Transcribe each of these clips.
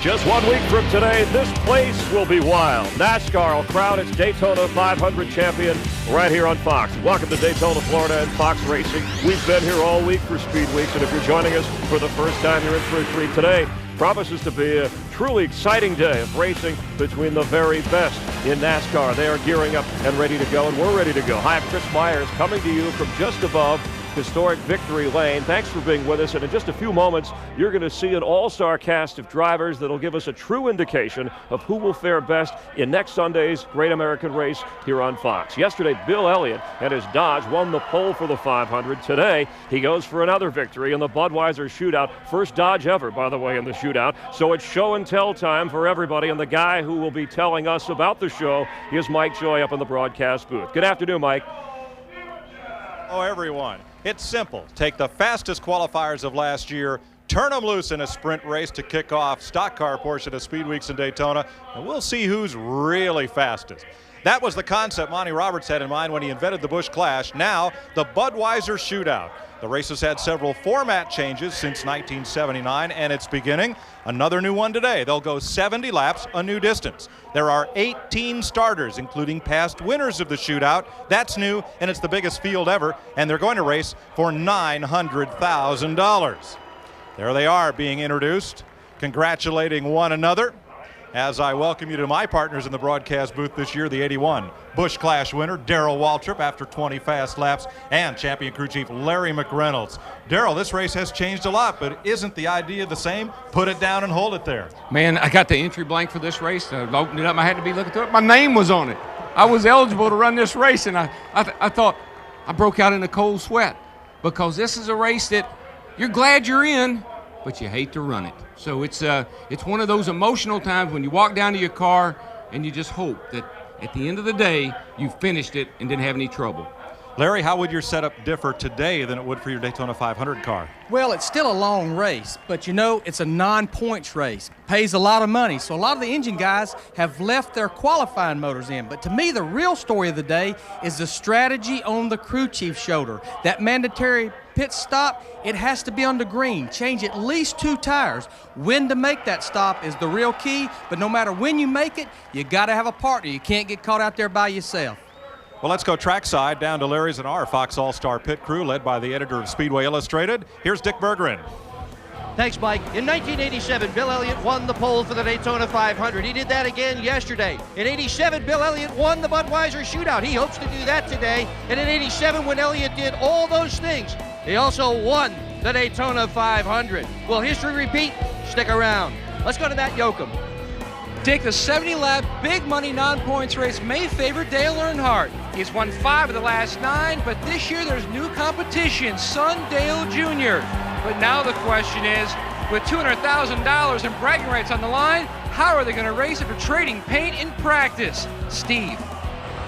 Just 1 week from today, this place will be wild. NASCAR will crown its Daytona 500 champion right here on Fox. Welcome to Daytona, Florida and Fox Racing. We've been here all week for Speed Weeks, and if you're joining us for the first time, you're in for a treat today. Promises to be a truly exciting day of racing between the very best in NASCAR. They are gearing up and ready to go, and we're ready to go. Hi, I'm Chris Myers, coming to you from just above historic Victory Lane. Thanks for being with us, and in just a few moments you're going to see an all-star cast of drivers that'll give us a true indication of who will fare best in next Sunday's Great American Race here on Fox. Yesterday, Bill Elliott and his Dodge won the pole for the 500. Today he goes for another victory in the Budweiser Shootout. First Dodge ever, by the way, in the shootout. So it's show and tell time for everybody, and the guy who will be telling us about the show is Mike Joy up in the broadcast booth. Good afternoon, Mike. Oh, everyone. It's simple. Take the fastest qualifiers of last year, turn them loose in a sprint race to kick off stock car portion of Speed Weeks in Daytona, and we'll see who's really fastest. That was the concept Monty Roberts had in mind when he invented the Busch Clash. Now, the Budweiser Shootout. The race has had several format changes since 1979, and it's beginning. Another new one today. They'll go 70 laps, a new distance. There are 18 starters, including past winners of the shootout. That's new, and it's the biggest field ever, and they're going to race for $900,000. There they are being introduced, congratulating one another. As I welcome you to my partners in the broadcast booth this year, the 81 Busch Clash winner, Darrell Waltrip, after 20 fast laps, and champion crew chief Larry McReynolds. Darrell, this race has changed a lot, but isn't the idea the same? Put it down and hold it there. Man, I got the entry blank for this race. I opened it up. I had to be looking through it. My name was on it. I was eligible to run this race, and I thought I broke out in a cold sweat, because this is a race that you're glad you're in, but you hate to run it. So it's one of those emotional times when you walk down to your car and you just hope that at the end of the day you finished it and didn't have any trouble. Larry, how would your setup differ today than it would for your Daytona 500 car? Well, it's still a long race, but you know, it's a non-points race. Pays a lot of money, so a lot of the engine guys have left their qualifying motors in. But to me, the real story of the day is the strategy on the crew chief's shoulder. That mandatory pit stop, it has to be on the green. Change at least 2 tires. When to make that stop is the real key, but no matter when you make it, you got to have a partner. You can't get caught out there by yourself. Well, let's go trackside down to Larry's and our Fox All-Star pit crew, led by the editor of Speedway Illustrated. Here's Dick Bergeron. Thanks, Mike. In 1987, Bill Elliott won the pole for the Daytona 500. He did that again yesterday. In 87, Bill Elliott won the Budweiser Shootout. He hopes to do that today. And in 87, when Elliott did all those things, he also won the Daytona 500. Will history repeat? Stick around. Let's go to Matt Yoakum. Dick, the 70-lap big money non-points race may favor Dale Earnhardt. He's won 5 of the last 9, but this year there's new competition, son Dale Jr. But now the question is, with $200,000 in bragging rights on the line, how are they going to race after trading paint in practice? Steve.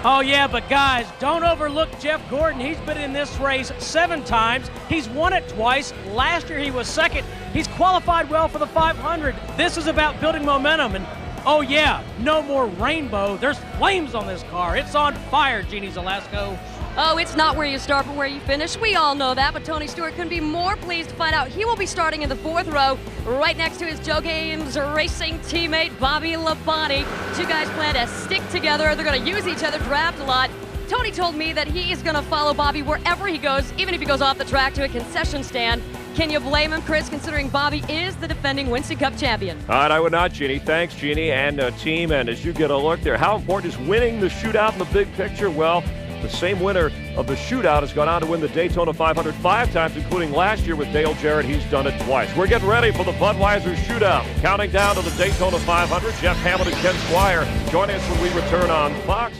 Oh yeah, but guys, don't overlook Jeff Gordon. He's been in this race 7 times. He's won it twice. Last year he was second. He's qualified well for the 500. This is about building momentum, and oh yeah, no more rainbow. There's flames on this car. It's on fire, Jeannie Zelasco. Oh, it's not where you start, but where you finish. We all know that, but Tony Stewart couldn't be more pleased to find out he will be starting in the 4th row, right next to his Joe Gaines racing teammate, Bobby Labonte. 2 guys plan to stick together. They're going to use each other, draft a lot. Tony told me that he is going to follow Bobby wherever he goes, even if he goes off the track to a concession stand. Can you blame him, Chris, considering Bobby is the defending Winston Cup champion? All right, I would not, Jeannie. Thanks, Jeannie and team. And as you get a look there, how important is winning the shootout in the big picture? Well, the same winner of the shootout has gone on to win the Daytona 500 5 times, including last year with Dale Jarrett. He's done it twice. We're getting ready for the Budweiser Shootout. Counting down to the Daytona 500, Jeff Hamilton, Ken Squire joining us when we return on Fox.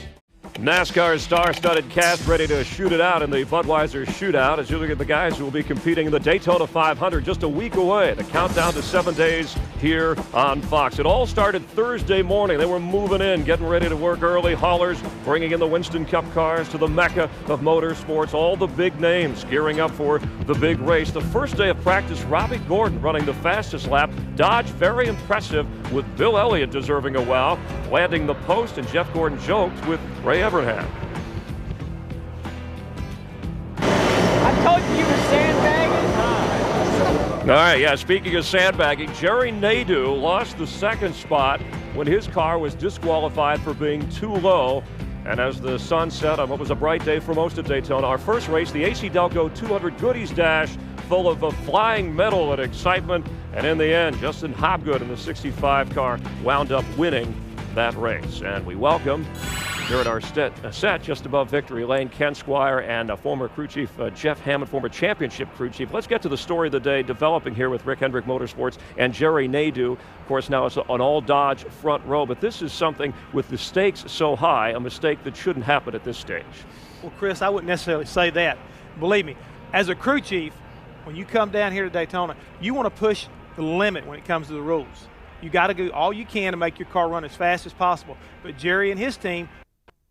NASCAR's star-studded cast ready to shoot it out in the Budweiser Shootout as you look at the guys who will be competing in the Daytona 500 just a week away. The countdown to 7 days here on Fox. It all started Thursday morning. They were moving in, getting ready to work early. Haulers bringing in the Winston Cup cars to the mecca of motorsports. All the big names gearing up for the big race. The first day of practice, Robbie Gordon running the fastest lap. Dodge very impressive with Bill Elliott deserving a wow. Landing the post, and Jeff Gordon joked with Ray Evernham. I told you you were sandbagging. All right, yeah, speaking of sandbagging, Jerry Nadeau lost the second spot when his car was disqualified for being too low. And as the sun set on what was a bright day for most of Daytona, our first race, the AC Delco 200 Goodies Dash, full of a flying metal and excitement. And in the end, Justin Hobgood in the 65 car wound up winning that race. And we welcome here at our set just above Victory Lane, Ken Squire and former crew chief Jeff Hammond, former championship crew chief. Let's get to the story of the day developing here with Rick Hendrick Motorsports and Jerry Nadeau. Of course, now it's an all Dodge front row, but this is something with the stakes so high, a mistake that shouldn't happen at this stage. Well, Chris, I wouldn't necessarily say that. Believe me, as a crew chief, when you come down here to Daytona, you want to push the limit when it comes to the rules. You got to do all you can to make your car run as fast as possible. But Jerry and his team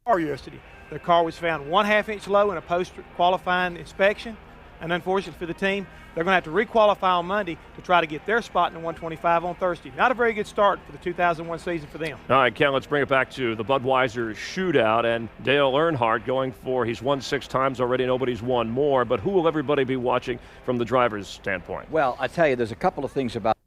yesterday, their car was found 1/2 inch low in a post-qualifying inspection, and unfortunately for the team, they're going to have to re-qualify on Monday to try to get their spot in the 125 on Thursday. Not a very good start for the 2001 season for them. All right, Ken, let's bring it back to the Budweiser Shootout, and Dale Earnhardt going for, he's won 6 times already, nobody's won more, but who will everybody be watching from the driver's standpoint? Well, I tell you, there's a couple of things about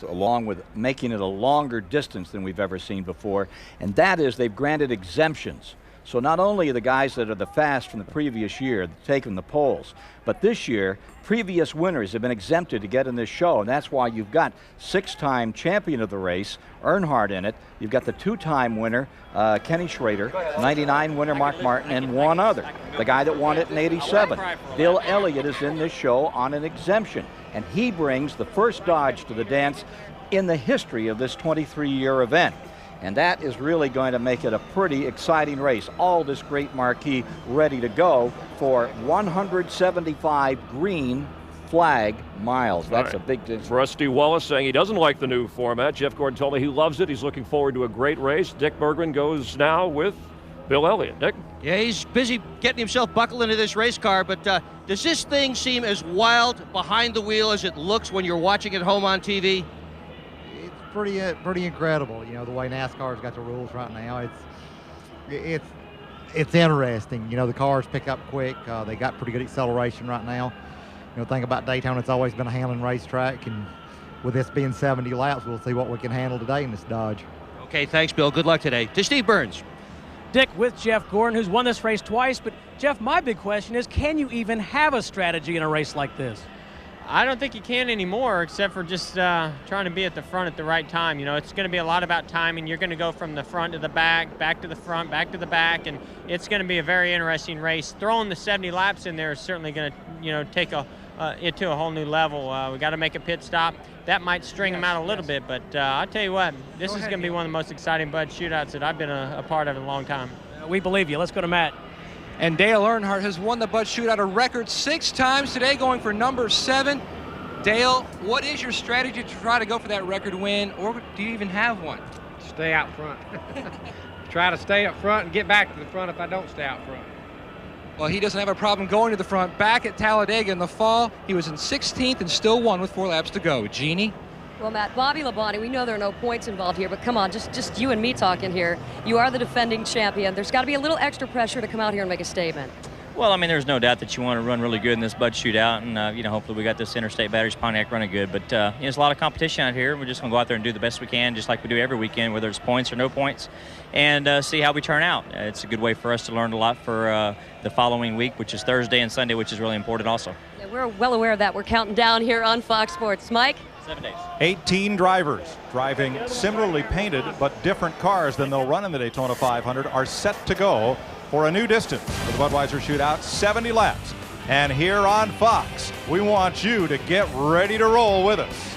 along with making it a longer distance than we've ever seen before, and that is they've granted exemptions. So not only are the guys that are the fast from the previous year taking the poles, but this year, previous winners have been exempted to get in this show, and that's why you've got 6-time champion of the race, Earnhardt, in it. You've got the 2-time winner, Kenny Schrader, 99 winner, Mark Martin, and one other, the guy that won it in 87. Bill Elliott is in this show on an exemption, and he brings the first Dodge to the dance in the history of this 23-year event. And that is really going to make it a pretty exciting race. All this great marquee ready to go for 175 green flag miles. That's a big difference. Rusty Wallace saying he doesn't like the new format. Jeff Gordon told me he loves it. He's looking forward to a great race. Dick Bergman goes now with Bill Elliott. Dick? Yeah, he's busy getting himself buckled into this race car, but does this thing seem as wild behind the wheel as it looks when you're watching it home on TV? Pretty incredible, you know, the way NASCAR's got the rules right now. It's interesting. You know, the cars pick up quick. They got pretty good acceleration right now. You know, think about Daytona, it's always been a handling racetrack, and with this being 70 laps, we'll see what we can handle today in this Dodge. Okay, thanks, Bill. Good luck today. To Steve Burns. Dick, with Jeff Gordon, who's won this race twice, but Jeff, my big question is, can you even have a strategy in a race like this? I don't think you can anymore, except for just trying to be at the front at the right time. You know, it's going to be a lot about timing. You're going to go from the front to the back to the front, back to the back, and it's going to be a very interesting race. Throwing the 70 laps in there is certainly going to, you know, take it to a whole new level. We got to make a pit stop. That might string them out a little bit, but I'll tell you what, this is going to be one of the most exciting Bud shootouts that I've been a part of in a long time. We believe you. Let's go to Matt. And Dale Earnhardt has won the Bud Shootout a record 6 times today, going for number 7. Dale, what is your strategy to try to go for that record win, or do you even have one? Stay out front. Try to stay up front and get back to the front if I don't stay out front. Well, he doesn't have a problem going to the front. Back at Talladega in the fall, he was in 16th and still won with 4 laps to go. Jeannie? Well, Matt, Bobby Labonte, we know there are no points involved here, but come on, just you and me talking here. You are the defending champion. There's got to be a little extra pressure to come out here and make a statement. Well, I mean, there's no doubt that you want to run really good in this Bud Shootout, and, you know, hopefully we got this Interstate Batteries Pontiac running good. But, you know, there's a lot of competition out here. We're just going to go out there and do the best we can, just like we do every weekend, whether it's points or no points, and see how we turn out. It's a good way for us to learn a lot for the following week, which is Thursday and Sunday, which is really important also. Yeah, we're well aware of that. We're counting down here on Fox Sports. Mike? 7 days. 18 drivers driving similarly painted but different cars than they'll run in the Daytona 500 are set to go for a new distance for the Budweiser Shootout, 70 laps. And here on Fox, we want you to get ready to roll with us.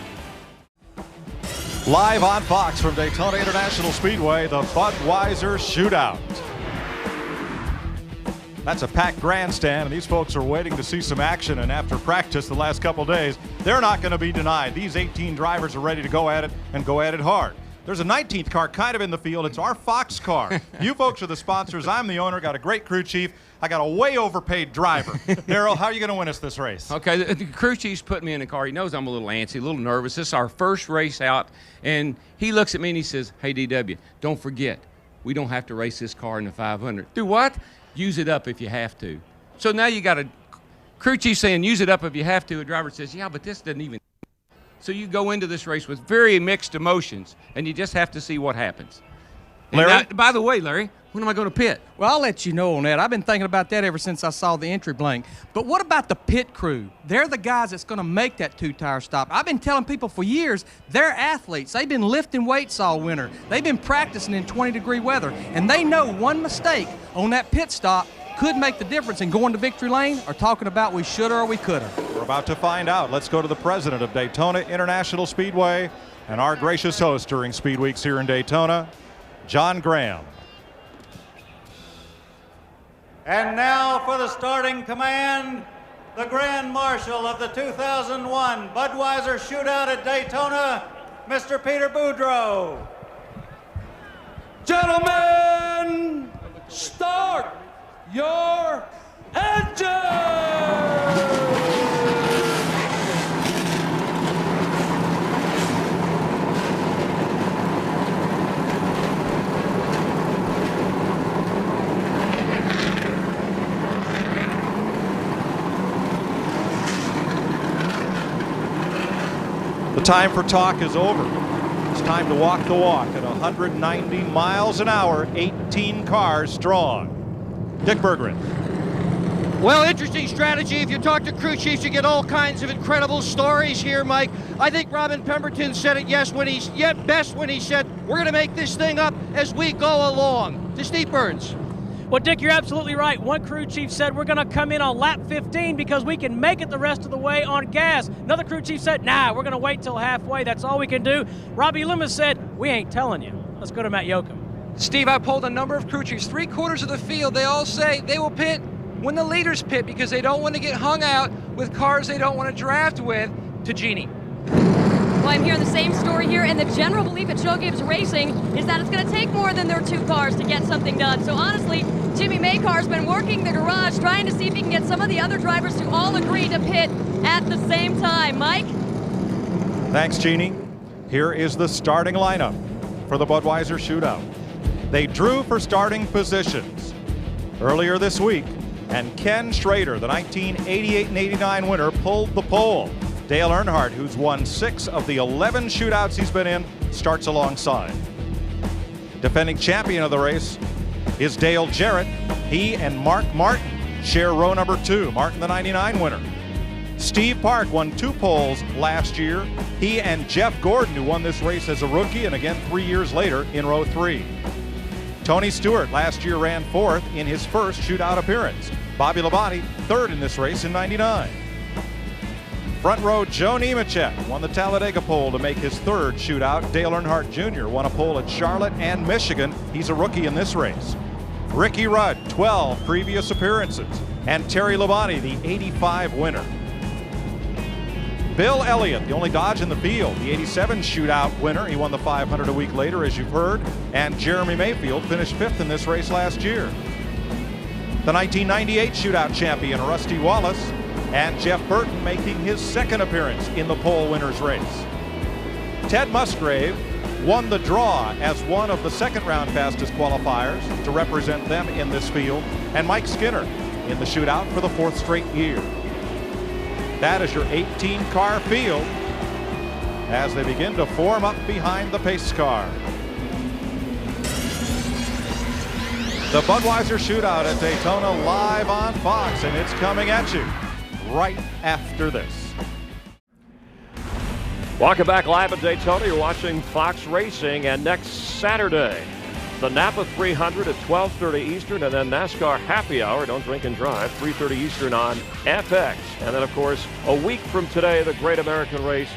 Live on Fox from Daytona International Speedway, the Budweiser Shootout. That's a packed grandstand, and these folks are waiting to see some action, and after practice the last couple days, they're not going to be denied. These 18 drivers are ready to go at it, and go at it hard. There's a 19th car kind of in the field. It's our Fox car. You folks are the sponsors. I'm the owner. Got a great crew chief. I got a way overpaid driver. Daryl, how are you going to win us this race? Okay, the crew chief's put me in the car. He knows I'm a little antsy, a little nervous. This is our first race out, and he looks at me and he says, "Hey, DW, don't forget, we don't have to race this car in the 500. Do what? Use it up if you have to." So now you got a crew chief saying use it up if you have to. A driver says, "Yeah, but this doesn't even So you go into this race with very mixed emotions, and you just have to see what happens. Larry? By the way, Larry, when am I going to pit? Well, I'll let you know on that. I've been thinking about that ever since I saw the entry blank. But what about the pit crew? They're the guys that's going to make that two-tire stop. I've been telling people for years, they're athletes. They've been lifting weights all winter. They've been practicing in 20-degree weather. And they know one mistake on that pit stop could make the difference in going to victory lane or talking about we shoulda or we coulda. We're about to find out. Let's go to the president of Daytona International Speedway and our gracious host during Speed Weeks here in Daytona, John Graham. And now for the starting command, the Grand Marshal of the 2001 Budweiser Shootout at Daytona, Mr. Peter Boudreau. Gentlemen, start your engine! The time for talk is over. It's time to walk the walk at 190 miles an hour, 18 cars strong. Dick Berggren. Well, interesting strategy. If you talk to crew chiefs, you get all kinds of incredible stories here, Mike. I think Robin Pemberton said it best when he said, we're going to make this thing up as we go along. To Steve Burns. Well, Dick, you're absolutely right. One crew chief said we're going to come in on lap 15 because we can make it the rest of the way on gas. Another crew chief said, nah, we're going to wait till halfway. That's all we can do. Robbie Loomis said, we ain't telling you. Let's go to Matt Yoakum. Steve, I polled a number of crew chiefs. 3/4 of the field, they all say they will pit when the leaders pit because they don't want to get hung out with cars they don't want to draft with. To Jeannie. Well, I'm hearing the same story here, and the general belief at Joe Gibbs Racing is that it's going to take more than their 2 cars to get something done. So honestly, Jimmy Maycar's been working the garage, trying to see if he can get some of the other drivers to all agree to pit at the same time. Mike? Thanks, Jeannie. Here is the starting lineup for the Budweiser Shootout. They drew for starting positions earlier this week, and Ken Schrader, the 1988 and 89 winner, pulled the pole. Dale Earnhardt, who's won 6 of the 11 shootouts he's been in, starts alongside. Defending champion of the race is Dale Jarrett. He and Mark Martin share row number 2. Martin, the 99 winner. Steve Park won 2 poles last year. He and Jeff Gordon, who won this race as a rookie and again 3 years later in row 3. Tony Stewart last year ran 4th in his first shootout appearance. Bobby Labonte 3rd in this race in 99. Front row, Joe Nemechek won the Talladega pole to make his 3rd shootout. Dale Earnhardt Jr. won a pole at Charlotte and Michigan. He's a rookie in this race. Ricky Rudd, 12 previous appearances. And Terry Labonte, the 85 winner. Bill Elliott, the only Dodge in the field, the 87 shootout winner. He won the 500 a week later, as you've heard. And Jeremy Mayfield finished 5th in this race last year. The 1998 shootout champion, Rusty Wallace, and Jeff Burton making his 2nd appearance in the pole winners race. Ted Musgrave won the draw as one of the 2nd round fastest qualifiers to represent them in this field, and Mike Skinner in the shootout for the 4th straight year. That is your 18-car field as they begin to form up behind the pace car. The Budweiser Shootout at Daytona live on Fox, and it's coming at you right after this. Welcome back live at Daytona. You're watching Fox Racing, and next Saturday, the Napa 300 at 12:30 Eastern, and then NASCAR Happy Hour, don't drink and drive, 3:30 Eastern on FX. And then, of course, a week from today, the Great American Race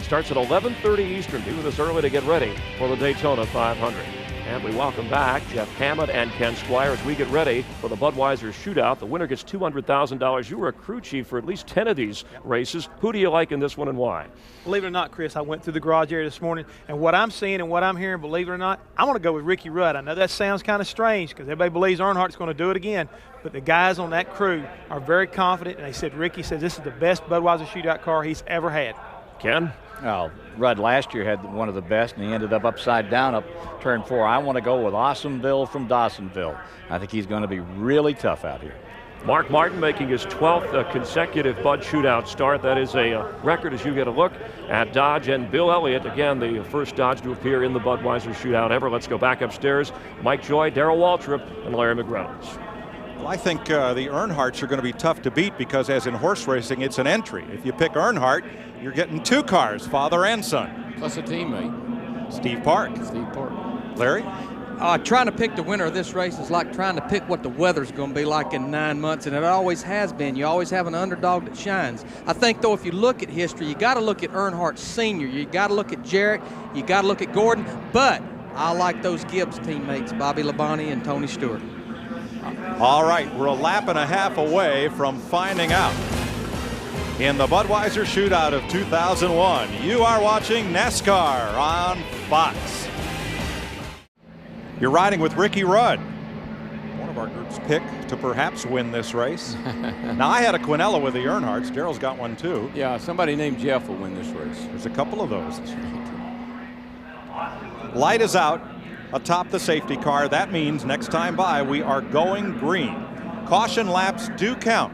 starts at 11:30 Eastern. Be with us early to get ready for the Daytona 500. And we welcome back Jeff Hammond and Ken Squire as we get ready for the Budweiser Shootout. The winner gets $200,000. You were a crew chief for at least 10 of these races. Who do you like in this one and why? Believe it or not, Chris, I went through the garage area this morning, and what I'm seeing and what I'm hearing, believe it or not, I want to go with Ricky Rudd. I know that sounds kind of strange because everybody believes Earnhardt's going to do it again, but the guys on that crew are very confident, and they said Ricky says this is the best Budweiser Shootout car he's ever had. Ken? Well, Rudd last year had one of the best, and he ended up upside down up turn 4. I want to go with Awesomeville from Dawsonville. I think he's going to be really tough out here. Mark Martin making his 12th consecutive Bud Shootout start. That is a record as you get a look at Dodge. And Bill Elliott, again, the first Dodge to appear in the Budweiser Shootout ever. Let's go back upstairs. Mike Joy, Darrell Waltrip, and Larry McReynolds. Well, I think the Earnhardts are going to be tough to beat because, as in horse racing, it's an entry. If you pick Earnhardt, you're getting 2 cars, father and son. Plus a teammate. Steve Park. Steve Park. Larry? Trying to pick the winner of this race is like trying to pick what the weather's going to be like in 9 months, and it always has been. You always have an underdog that shines. I think, though, if you look at history, you got to look at Earnhardt Sr., you got to look at Jarrett, you got to look at Gordon, but I like those Gibbs teammates, Bobby Labonte and Tony Stewart. All right, we're a lap and a half away from finding out. In the Budweiser Shootout of 2001, you are watching NASCAR on Fox. You're riding with Ricky Rudd, one of our group's pick to perhaps win this race. Now, I had a Quinella with the Earnhardts. Darrell's got one, too. Yeah, somebody named Jeff will win this race. There's a couple of those. Light is out atop the safety car. That means next time by, we are going green. Caution laps do count.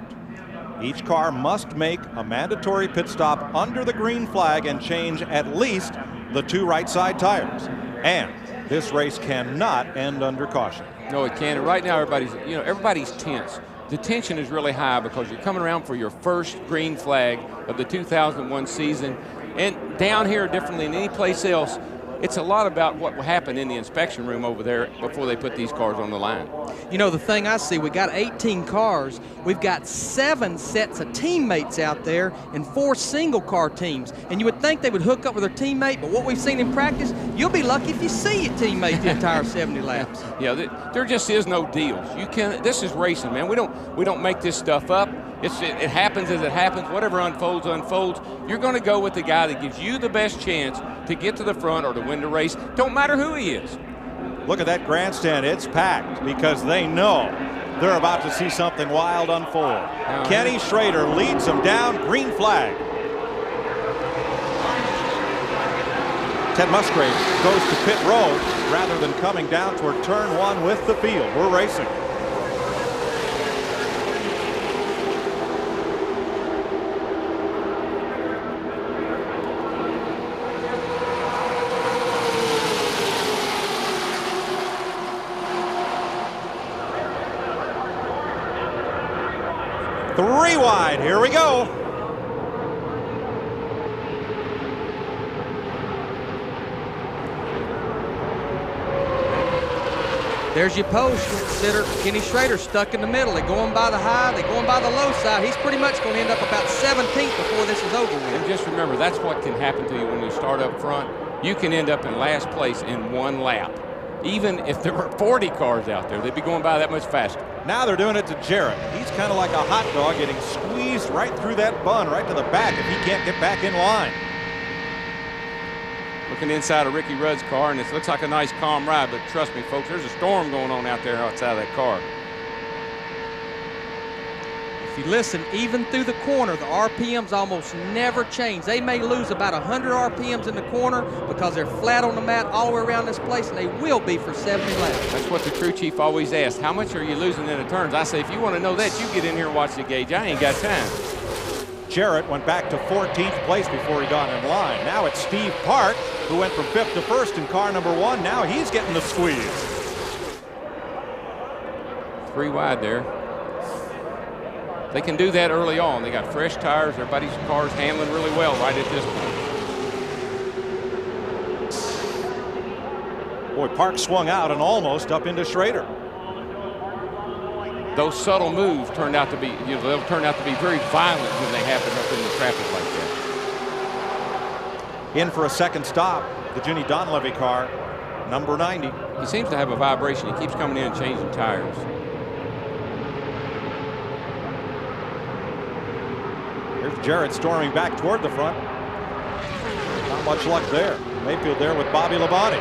Each car must make a mandatory pit stop under the green flag and change at least the 2 right side tires. And this race cannot end under caution. No, it can't. Right now, everybody's tense. The tension is really high because you're coming around for your first green flag of the 2001 season. And down here, differently than any place else, it's a lot about what will happen in the inspection room over there before they put these cars on the line. You know, the thing I see, we got 18 cars. We've got 7 sets of teammates out there and 4 single car teams. And you would think they would hook up with their teammate, but what we've seen in practice, you'll be lucky if you see your teammate the entire 70 laps. Yeah, there just is no deals. This is racing, man. We don't make this stuff up. It happens as it happens. Whatever unfolds, unfolds. You're going to go with the guy that gives you the best chance to get to the front or to win the race. Don't matter who he is. Look at that grandstand. It's packed because they know they're about to see something wild unfold. Kenny Schrader leads them down. Green flag. Ted Musgrave goes to pit road rather than coming down toward turn 1 with the field. We're racing. Three wide, here we go. There's your post. Consider Kenny Schrader stuck in the middle. They're going by the high, they're going by the low side. He's pretty much going to end up about 17th before this is over with. And just remember, that's what can happen to you when you start up front. You can end up in last place in 1 lap. Even if there were 40 cars out there, they'd be going by that much faster. Now they're doing it to Jarrett. He's kind of like a hot dog getting squeezed right through that bun, right to the back if he can't get back in line. Looking inside of Ricky Rudd's car, and it looks like a nice calm ride, but trust me, folks, there's a storm going on out there outside of that car. If you listen, even through the corner, the RPMs almost never change. They may lose about 100 RPMs in the corner because they're flat on the mat all the way around this place, and they will be for 70 laps. That's what the crew chief always asks. How much are you losing in the turns? I say, if you want to know that, you get in here and watch the gauge. I ain't got time. Jarrett went back to 14th place before he got in line. Now it's Steve Park, who went from 5th to 1st in car number 1. Now he's getting the squeeze. 3 wide there. They can do that early on. They got fresh tires. Everybody's car's handling really well right at this point. Boy, Park swung out and almost up into Schrader. Those subtle moves turned out to be, they'll turn out to be very violent when they happen up in the traffic like that. In for a second stop, the Ginny Donlevy car, number 90. He seems to have a vibration. He keeps coming in and changing tires. Here's Jarrett storming back toward the front. Not much luck there. Mayfield there with Bobby Labonte.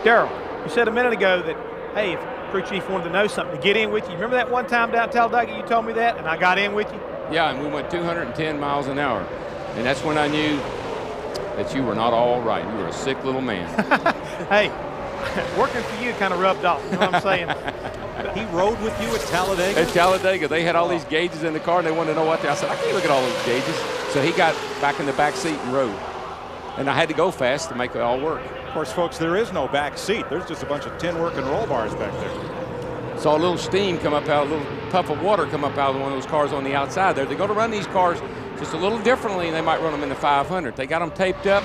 Darrell, you said a minute ago that, hey, if crew chief wanted to know something, to get in with you. Remember that one time down Talladega you told me that, and I got in with you? Yeah, and we went 210 miles an hour. And that's when I knew that you were not all right. You were a sick little man. Hey, working for you kind of rubbed off. You know what I'm saying? He rode with you at Talladega? At Talladega. They had all these gauges in the car, and they wanted to know what they. I said, I can't look at all those gauges. So he got back in the back seat and rode. And I had to go fast to make it all work. Of course, folks, there is no back seat. There's just a bunch of tin work and roll bars back there. Saw a little steam come up out, a little puff of water come up out of one of those cars on the outside there. They're going to run these cars just a little differently, and they might run them in the 500. They got them taped up.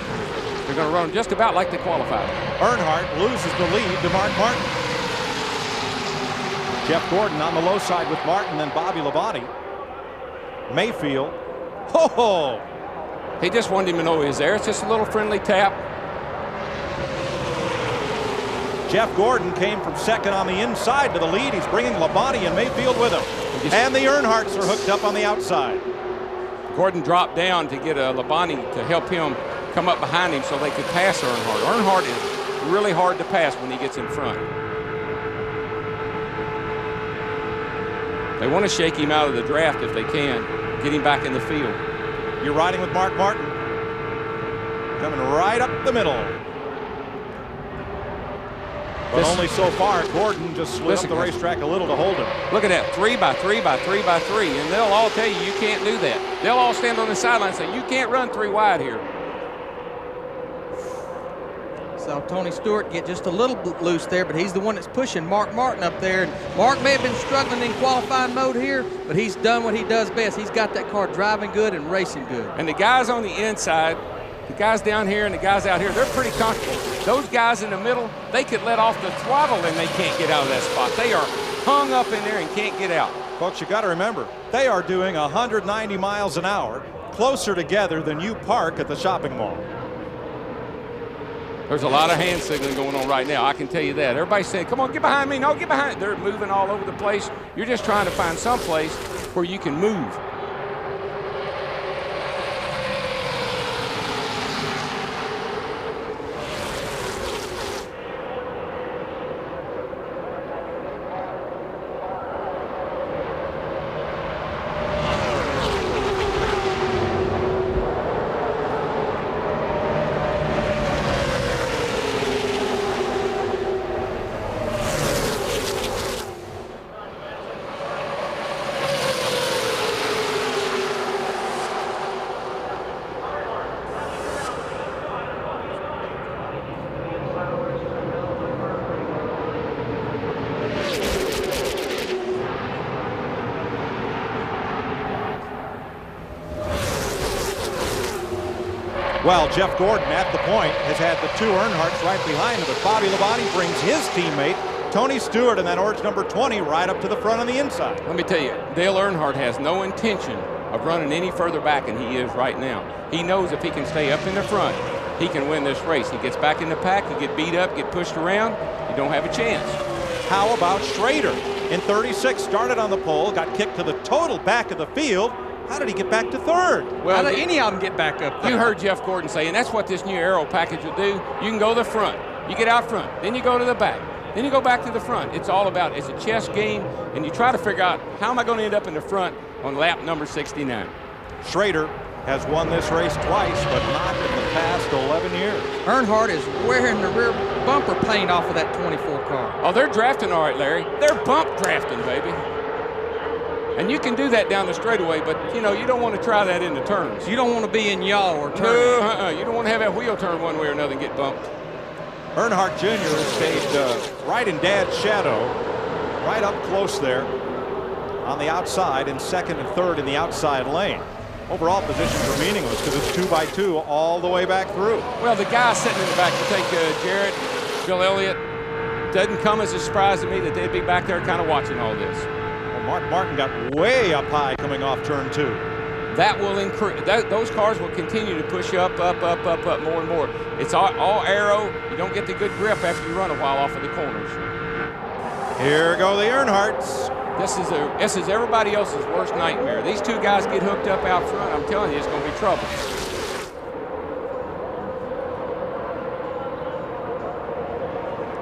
They're going to run them just about like they qualified. Earnhardt loses the lead to Mark Martin. Jeff Gordon on the low side with Martin, then Bobby Labonte. Mayfield. Ho-ho! He just wanted him to know he was there. It's just a little friendly tap. Jeff Gordon came from second on the inside to the lead. He's bringing Labonte and Mayfield with him. And the Earnhardts are hooked up on the outside. Gordon dropped down to get Labonte to help him come up behind him so they could pass Earnhardt. Earnhardt is really hard to pass when he gets in front. They want to shake him out of the draft if they can, get him back in the field. You're riding with Mark Martin. Coming right up the middle. But only so far. Gordon just slid up the racetrack a little to hold him. Look at that, 3 by 3 by 3 by 3. And they'll all tell you can't do that. They'll all stand on the sideline and say, you can't run 3 wide here. So Tony Stewart get just a little loose there, but he's the one that's pushing Mark Martin up there. And Mark may have been struggling in qualifying mode here, but he's done what he does best. He's got that car driving good and racing good. And the guys on the inside, the guys down here and the guys out here, they're pretty comfortable. Those guys in the middle, they could let off the throttle and they can't get out of that spot. They are hung up in there and can't get out. Folks, you got to remember, they are doing 190 miles an hour closer together than you park at the shopping mall. There's a lot of hand signaling going on right now. I can tell you that. Everybody's saying, come on, get behind me. No, get behind. They're moving all over the place. You're just trying to find some place where you can move. Well, Jeff Gordon at the point has had the 2 Earnhardts right behind him, but Bobby Labonte brings his teammate, Tony Stewart, and that orange number 20 right up to the front on the inside. Let me tell you, Dale Earnhardt has no intention of running any further back than he is right now. He knows if he can stay up in the front, he can win this race. He gets back in the pack, he get beat up, get pushed around, you don't have a chance. How about Schrader? In 36, started on the pole, got kicked to the total back of the field. How did he get back to third? Well, how did any of them get back up there? You heard Jeff Gordon say, and that's what this new aero package will do. You can go to the front. You get out front. Then you go to the back. Then you go back to the front. It's all about, it's a chess game, and you try to figure out, how am I going to end up in the front on lap number 69? Schrader has won this race twice, but not in the past 11 years. Earnhardt is wearing the rear bumper paint off of that 24 car. Oh, they're drafting all right, Larry. They're bump drafting, baby. And you can do that down the straightaway, but, you know, you don't want to try that in the turns. You don't want to be in yaw or turn. No, you don't want to have that wheel turn one way or another and get bumped. Earnhardt Jr. has stayed right in Dad's shadow, right up close there on the outside, and second and third in the outside lane. Overall positions are meaningless because it's 2 by 2 all the way back through. Well, the guy sitting in the back to take Jarrett, Bill Elliott, doesn't come as a surprise to me that they'd be back there kind of watching all this. Mark Martin got way up high coming off turn 2. That will increase. Those cars will continue to push up more and more. It's all aero. You don't get the good grip after you run a while off of the corners. Here go the Earnhardts. This is everybody else's worst nightmare. These 2 guys get hooked up out front. I'm telling you, it's going to be trouble.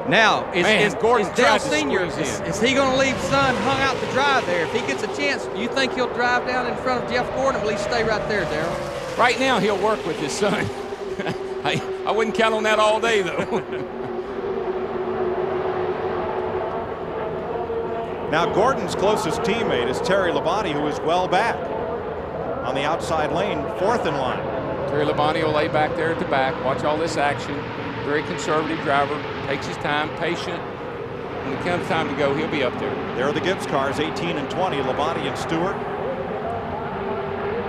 Now, is Dale Sr., is he going to leave Son hung out to dry there? If he gets a chance, do you think he'll drive down in front of Jeff Gordon, or will he stay right there, Darrell? Right now, he'll work with his son. I wouldn't count on that all day, though. Now Gordon's closest teammate is Terry Labonte, who is well back on the outside lane, 4th in line. Terry Labonte will lay back there at the back, watch all this action. Very conservative driver, takes his time, patient. When it comes time to go, he'll be up there. There are the Gibbs cars, 18 and 20, Labonte and Stewart.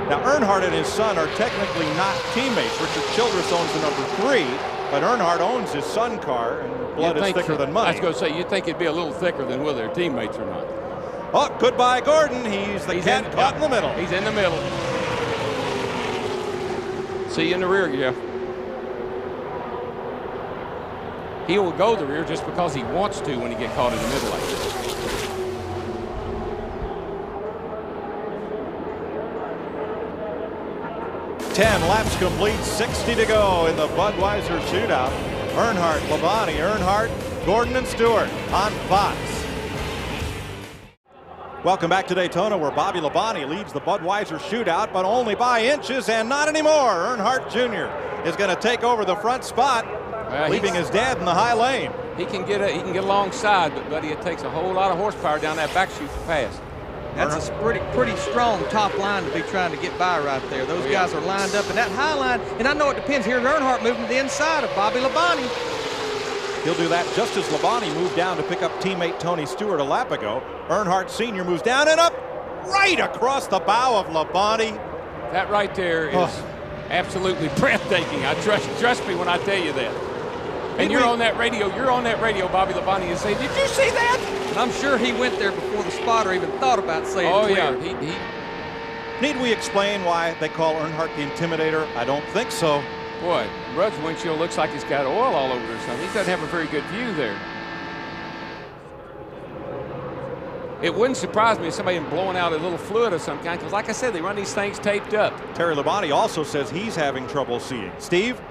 Now Earnhardt and his son are technically not teammates. Richard Childress owns the number 3, but Earnhardt owns his son car, and blood is thicker than money. I was going to say, you'd think it'd be a little thicker than whether they're teammates or not. Oh, goodbye, Gordon. He's cat caught in the middle. He's in the middle. See you in the rear, Jeff. He will go the rear just because he wants to when he gets caught in the middle like this. Ten laps complete, 60 to go in the Budweiser Shootout. Earnhardt, Labonte, Earnhardt, Gordon, and Stewart on Fox. Welcome back to Daytona, where Bobby Labonte leads the Budweiser Shootout, but only by inches, and not anymore. Earnhardt Jr. is going to take over the front spot, leaving his dad in the high lane. He can get alongside, but buddy, it takes a whole lot of horsepower down that back chute to pass. That's a pretty strong top line to be trying to get by right there. Those guys are lined up in that high line, and I know it depends. Here's Earnhardt moving to the inside of Bobby Labonte. He'll do that just as Labonte moved down to pick up teammate Tony Stewart a lap ago. Earnhardt Sr. moves down and up right across the bow of Labonte. That right there is absolutely breathtaking. I trust me when I tell you that. And you're on that radio, Bobby Labonte, and say, did you see that? And I'm sure he went there before the spotter even thought about saying it. Oh, clear. yeah. Need we explain why they call Earnhardt the Intimidator? I don't think so. Boy, Rudd's windshield looks like it's got oil all over it or something. He doesn't have a very good view there. It wouldn't surprise me if somebody had blowing out a little fluid of some kind, because like I said, they run these things taped up. Terry Labonte also says he's having trouble seeing. Steve?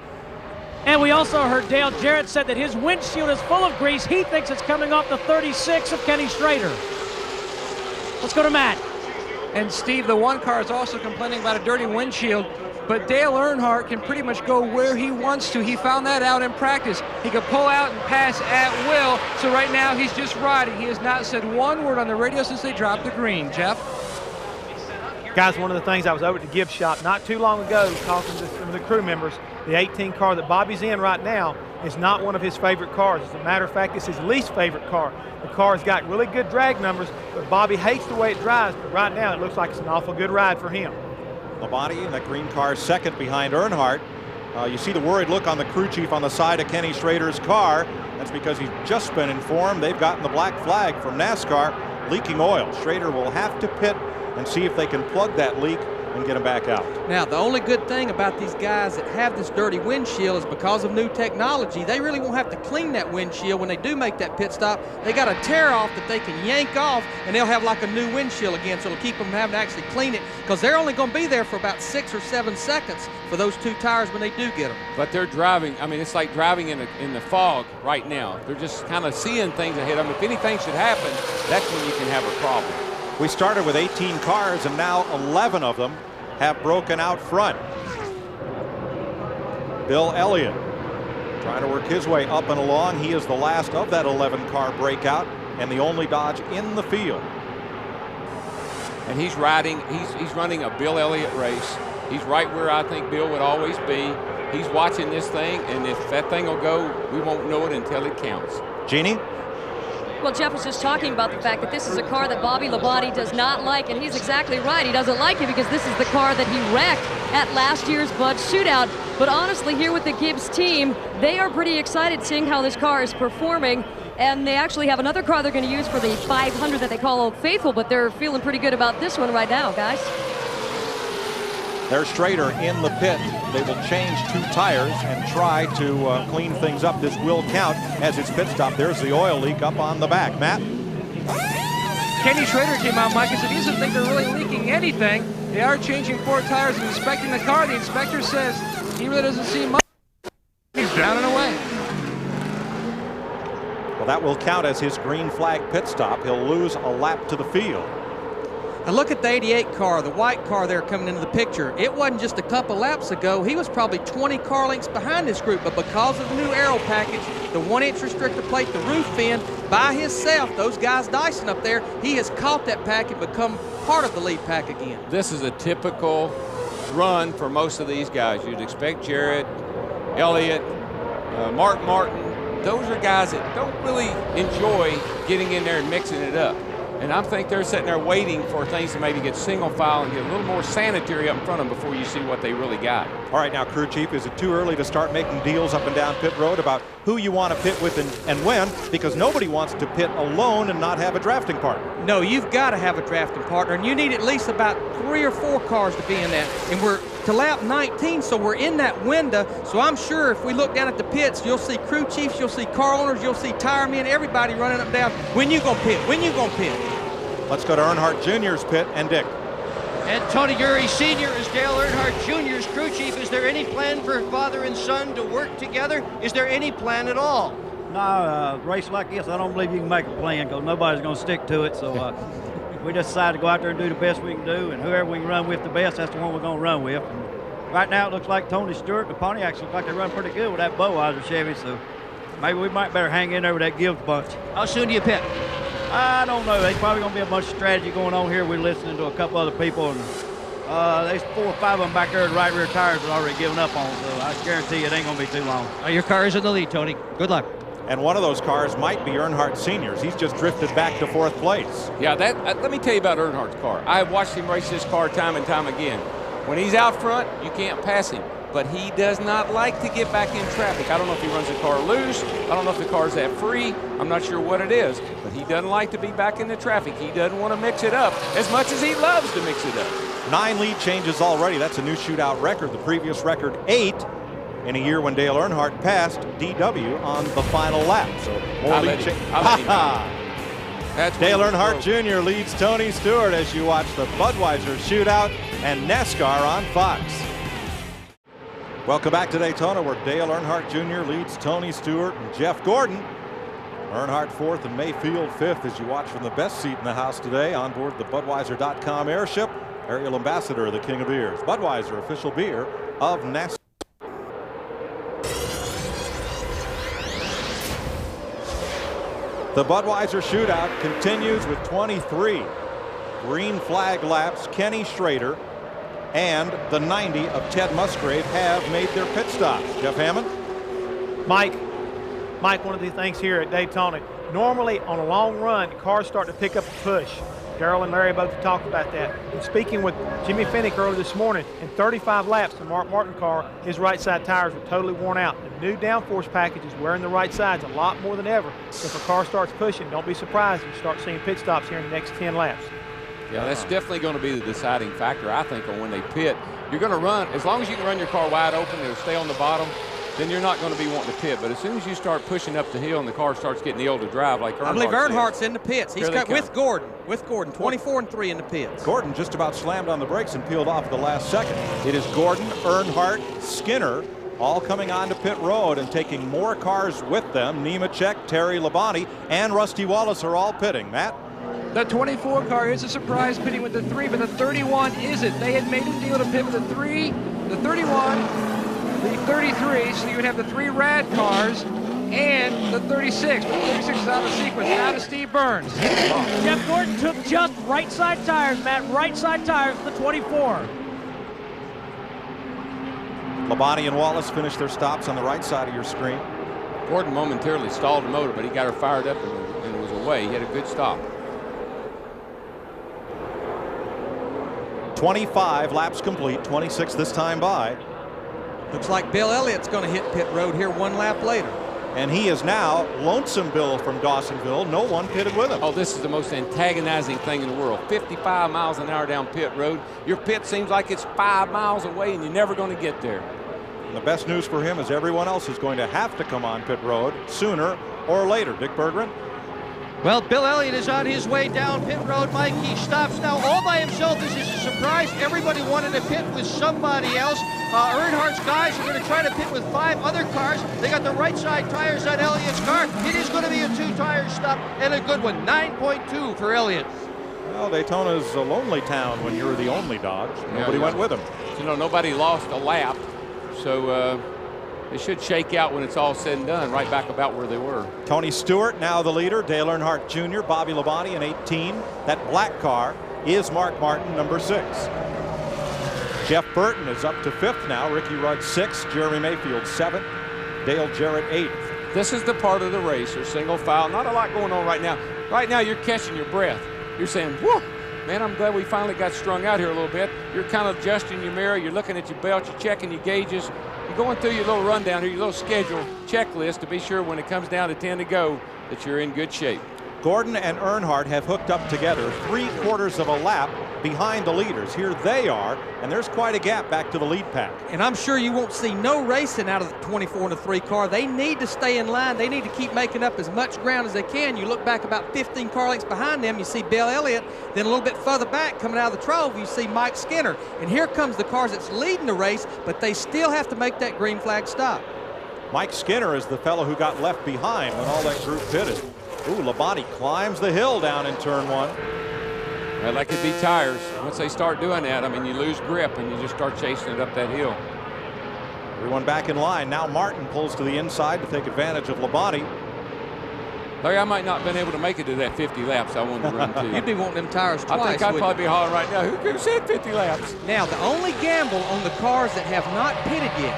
And we also heard Dale Jarrett said that his windshield is full of grease. He thinks it's coming off the 36 of Kenny Schrader. Let's go to Matt. And Steve, the one car is also complaining about a dirty windshield, but Dale Earnhardt can pretty much go where he wants to. He found that out in practice. He could pull out and pass at will, so right now he's just riding. He has not said one word on the radio since they dropped the green. Jeff? Guys, one of the things, I was over at the Gibbs shop not too long ago talking to some of the crew members. The 18 car that Bobby's in right now is not one of his favorite cars. As a matter of fact, it's his least favorite car. The car's got really good drag numbers, but Bobby hates the way it drives. But right now, it looks like it's an awful good ride for him. Labonte in that green car, second behind Earnhardt. You see the worried look on the crew chief on the side of Kenny Schrader's car. That's because he's just been informed they've gotten the black flag from NASCAR, leaking oil. Schrader will have to pit and see if they can plug that leak and get him back out. Now, the only good thing about these guys that have this dirty windshield is because of new technology, they really won't have to clean that windshield when they do make that pit stop. They got a tear off that they can yank off, and they'll have like a new windshield again, so it'll keep them from having to actually clean it, because they're only going to be there for about 6 or 7 seconds for those 2 tires when they do get them. But they're driving, I mean, it's like driving in the fog right now. They're just kind of seeing things ahead of them. If anything should happen, that's when you can have a problem. We started with 18 cars, and now 11 of them have broken out front. Bill Elliott trying to work his way up and along. He is the last of that 11-car breakout and the only Dodge in the field. And he's riding, he's running a Bill Elliott race. He's right where I think Bill would always be. He's watching this thing, and if that thing will go, we won't know it until it counts. Jeannie? Well, Jeff was just talking about the fact that this is a car that Bobby Labonte does not like, and he's exactly right. He doesn't like it because this is the car that he wrecked at last year's Bud Shootout. But honestly, here with the Gibbs team, they are pretty excited seeing how this car is performing, and they actually have another car they're going to use for the 500 that they call Old Faithful, but they're feeling pretty good about this one right now, guys. There's Schrader in the pit. They will change 2 tires and try to clean things up. This will count as his pit stop. There's the oil leak up on the back. Matt? Kenny Schrader came out, Mike, and said he doesn't think they're really leaking anything. They are changing 4 tires and inspecting the car. The inspector says he really doesn't see much. He's down and away. Well, that will count as his green flag pit stop. He'll lose a lap to the field. And look at the 88 car, the white car there coming into the picture. It wasn't just a couple laps ago. He was probably 20 car lengths behind this group, but because of the new aero package, the 1-inch restrictor plate, the roof fin, by himself, those guys dicing up there, he has caught that pack and become part of the lead pack again. This is a typical run for most of these guys. You'd expect Jarrett, Elliott, Mark Martin. Those are guys that don't really enjoy getting in there and mixing it up. And I think they're sitting there waiting for things to maybe get single file and get a little more sanitary up in front of them before you see what they really got. All right, now, crew chief, is it too early to start making deals up and down pit road about who you want to pit with and when? Because nobody wants to pit alone and not have a drafting partner. No, you've got to have a drafting partner, and you need at least about 3 or 4 cars to be in that. And we're to lap 19, so we're in that window. So I'm sure if we look down at the pits, you'll see crew chiefs, you'll see car owners, you'll see tire men, everybody running up and down. When you gonna pit? When you gonna pit? Let's go to Earnhardt Jr.'s pit and Dick. And Tony Gurley Sr. is Dale Earnhardt Jr.'s crew chief. Is there any plan for father and son to work together? Is there any plan at all? No, race like this, I don't believe you can make a plan because nobody's going to stick to it. So we just decided to go out there and do the best we can do, and whoever we can run with the best, that's the one we're going to run with. And right now, it looks like Tony Stewart, the Pontiacs, look like they run pretty good with that Budweiser Chevy. So maybe we might better hang in there with that Gibbs bunch. How soon do you pit? I don't know. There's probably going to be a bunch of strategy going on here. We're listening to a couple other people, and there's 4 or 5 of them back there. The right rear tires are already giving up on, so I guarantee you it ain't going to be too long. Your car is in the lead, Tony. Good luck. And one of those cars might be Earnhardt Sr.'s. He's just drifted back to 4th place. Yeah, let me tell you about Earnhardt's car. I have watched him race this car time and time again. When he's out front, you can't pass him. But he does not like to get back in traffic. I don't know if he runs the car loose. I don't know if the car's that free. I'm not sure what it is. But he doesn't like to be back in the traffic. He doesn't want to mix it up as much as he loves to mix it up. 9 lead changes already. That's a new shootout record. The previous record, 8 in a year when Dale Earnhardt passed DW on the final lap. So more lead changes. Dale Earnhardt Jr. leads Tony Stewart as you watch the Budweiser Shootout and NASCAR on Fox. Welcome back to Daytona, where Dale Earnhardt Jr. leads Tony Stewart and Jeff Gordon. Earnhardt 4th and Mayfield 5th as you watch from the best seat in the house today on board the Budweiser.com airship. Aerial ambassador of the King of Beers. Budweiser, official beer of NASCAR. The Budweiser Shootout continues with 23 green flag laps. Kenny Schrader and the 90 of Ted Musgrave have made their pit stops. Jeff Hammond. Mike, one of the things here at Daytona, normally on a long run, cars start to pick up a push. Darrell and Larry both talked about that. And speaking with Jimmy Finnick earlier this morning, in 35 laps, the Mark Martin car, his right side tires were totally worn out. The new downforce package is wearing the right sides a lot more than ever. If a car starts pushing, don't be surprised if you start seeing pit stops here in the next 10 laps. Yeah, that's definitely going to be the deciding factor, I think, on when they pit. You're going to run, as long as you can run your car wide open, it'll stay on the bottom, then you're not going to be wanting to pit. But as soon as you start pushing up the hill and the car starts getting ill to drive, like Earnhardt, I believe Earnhardt's in the pits. He's got with Gordon, 24-3 in the pits. Gordon just about slammed on the brakes and peeled off at the last second. It is Gordon, Earnhardt, Skinner, all coming onto pit road and taking more cars with them. Nemechek, Terry Labonte, and Rusty Wallace are all pitting. Matt? The 24 car is a surprise pitting with the 3, but the 31 isn't. They had made a deal to pit with the 3, the 31, the 33, so you would have the 3 rad cars and the 36, but the 36 is out of sequence. Now to Steve Burns. Jeff Gordon took just right side tires, Matt, right side tires for the 24. Labonte and Wallace finished their stops on the right side of your screen. Gordon momentarily stalled the motor, but he got her fired up and it was away. He had a good stop. 25 laps complete, 26 this time by. Looks like Bill Elliott's going to hit pit road here 1 lap later. And he is now Lonesome Bill from Dawsonville. No one pitted with him. Oh, this is the most antagonizing thing in the world. 55 miles an hour down pit road. Your pit seems like it's 5 miles away and you're never going to get there. And the best news for him is everyone else is going to have to come on pit road sooner or later. Dick Berggren. Well, Bill Elliott is on his way down pit road, Mike. He stops now all by himself. This is a surprise. Everybody wanted to pit with somebody else. Earnhardt's guys are going to try to pit with 5 other cars. They got the right side tires on Elliott's car. It is going to be a 2-tire stop and a good one. 9.2 for Elliott. Well, Daytona's a lonely town when you're the only Dodge. Nobody went with him. You know, nobody lost a lap, so they should shake out when it's all said and done, right back about where they were. Tony Stewart now the leader. Dale Earnhardt Jr., Bobby Labonte in 18. That black car is Mark Martin, number 6. Jeff Burton is up to 5th now. Ricky Rudd 6th. Jeremy Mayfield 7th. Dale Jarrett 8th. This is the part of the race. There's single file. Not a lot going on right now. Right now, you're catching your breath. You're saying, whoa, man, I'm glad we finally got strung out here a little bit. You're kind of adjusting your mirror. You're looking at your belt. You're checking your gauges. You're going through your little rundown here, your little schedule checklist to be sure when it comes down to 10 to go that you're in good shape. Gordon and Earnhardt have hooked up together 3/4 of a lap behind the leaders. Here they are, and there's quite a gap back to the lead pack. And I'm sure you won't see no racing out of the 24 and the 3 car. They need to stay in line. They need to keep making up as much ground as they can. You look back about 15 car lengths behind them, you see Bill Elliott. Then a little bit further back, coming out of the Trove, you see Mike Skinner. And here comes the cars that's leading the race, but they still have to make that green flag stop. Mike Skinner is the fellow who got left behind when all that group pitted. Ooh, Labonte climbs the hill down in turn 1. Well, that could be tires. Once they start doing that, I mean, you lose grip and you just start chasing it up that hill. Everyone back in line. Now Martin pulls to the inside to take advantage of Labonte. Larry, I might not have been able to make it to that 50 laps I wanted to run to. You'd be wanting them tires twice. I think I'd probably be hollering right now, who said 50 laps? Now, the only gamble on the cars that have not pitted yet,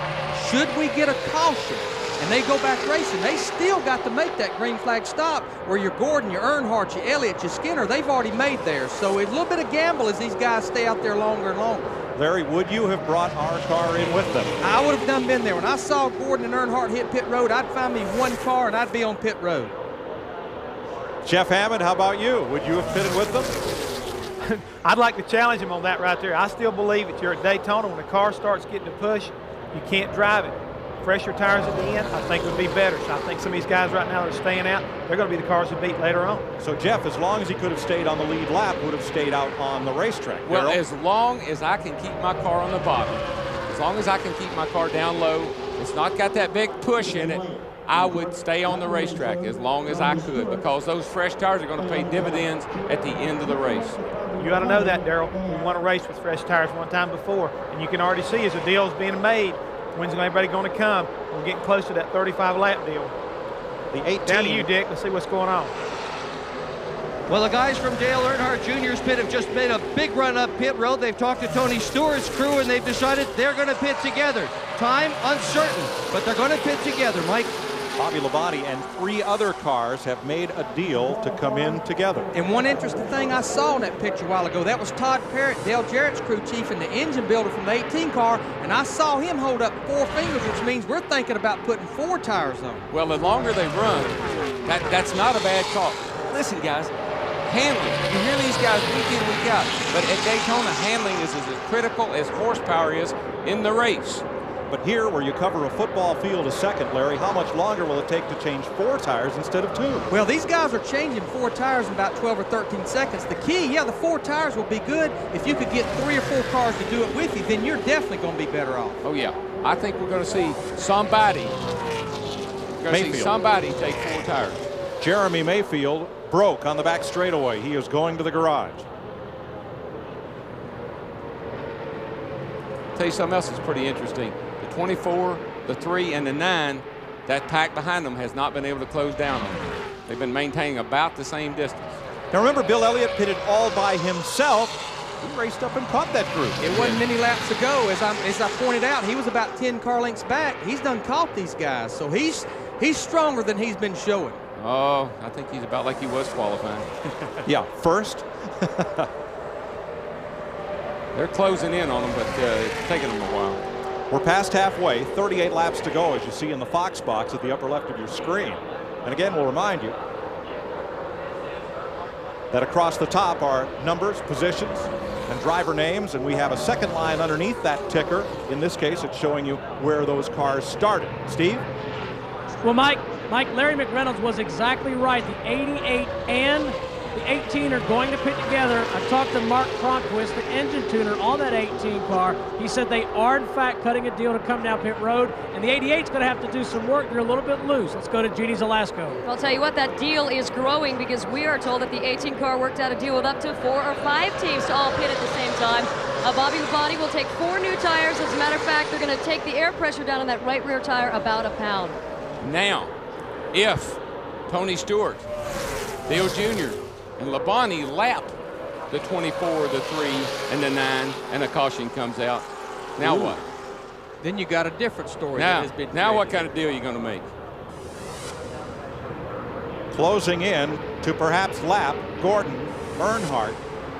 should we get a caution and they go back racing, they still got to make that green flag stop where your Gordon, your Earnhardt, your Elliott, your Skinner, they've already made theirs. So it's a little bit of gamble as these guys stay out there longer and longer. Larry, would you have brought our car in with them? I would have done been there. When I saw Gordon and Earnhardt hit pit road, I'd find me one car and I'd be on pit road. Jeff Hammond, how about you? Would you have pitted with them? I'd like to challenge him on that right there. I still believe that you're at Daytona. When the car starts getting to push, you can't drive it. Fresher tires at the end, I think would be better. So I think some of these guys right now that are staying out, they're going to be the cars that beat later on. So Jeff, as long as he could have stayed on the lead lap, would have stayed out on the racetrack. Well, Darryl? as long as I can keep my car on the bottom, as long as I can keep my car down low, it's not got that big push in it, I would stay on the racetrack as long as I could, because those fresh tires are going to pay dividends at the end of the race. You got to know that, Darryl. We won a race with fresh tires one time before, and you can already see as a deal is being made, when's everybody going to come? We're getting close to that 35-lap deal. The 18. Down to you, Dick. Let's see what's going on. Well, the guys from Dale Earnhardt Jr.'s pit have just made a big run up pit road. They've talked to Tony Stewart's crew, and they've decided they're going to pit together. Time uncertain, but they're going to pit together, Mike. Bobby Labonte and 3 other cars have made a deal to come in together. And one interesting thing I saw in that picture a while ago, that was Todd Parrott, Dale Jarrett's crew chief and the engine builder from the 18 car, and I saw him hold up 4 fingers, which means we're thinking about putting 4 tires on. Well, the longer they run, that's not a bad call. Listen, guys, handling. You hear these guys week in, week out, but at Daytona, handling is as critical as horsepower is in the race. But here, where you cover a football field a second, Larry, how much longer will it take to change 4 tires instead of 2? Well, these guys are changing 4 tires in about 12 or 13 seconds. The key, the 4 tires will be good. If you could get 3 or 4 cars to do it with you, then you're definitely going to be better off. Oh, yeah. I think we're going to see somebody take 4 tires. Jeremy Mayfield broke on the back straightaway. He is going to the garage. Tell you something else that's pretty interesting. The 24, the 3, and the 9, that pack behind them has not been able to close down on them. They've been maintaining about the same distance. Now remember, Bill Elliott pitted all by himself. He raced up and caught that group. It wasn't many laps ago. As I pointed out, he was about 10 car lengths back. He's done caught these guys, so he's stronger than he's been showing. Oh, I think he's about like he was qualifying. Yeah, first. They're closing in on them, but it's taking them a while. We're past halfway, 38 laps to go, as you see in the Fox box at the upper left of your screen. And again, we'll remind you that across the top are numbers, positions, and driver names, and we have a second line underneath that ticker. In this case, it's showing you where those cars started. Steve? Well, Mike, Larry McReynolds was exactly right. The 88 and The 18 are going to pit together. I talked to Mark Cronquist, the engine tuner on that 18 car. He said they are, in fact, cutting a deal to come down pit road, and the 88's going to have to do some work. They're a little bit loose. Let's go to Jeannie Zelasco. I'll tell you what, that deal is growing because we are told that the 18 car worked out a deal with up to 4 or 5 teams to all pit at the same time. Bobby Labonte will take 4 new tires. As a matter of fact, they're going to take the air pressure down on that right rear tire about a pound. Now, if Tony Stewart, Dale Jr., and Labonte lap the 24, the 3, and the 9, and a caution comes out, now what? Then you got a different story. Now what kind of deal are you going to make? Closing in to perhaps lap Gordon, Earnhardt,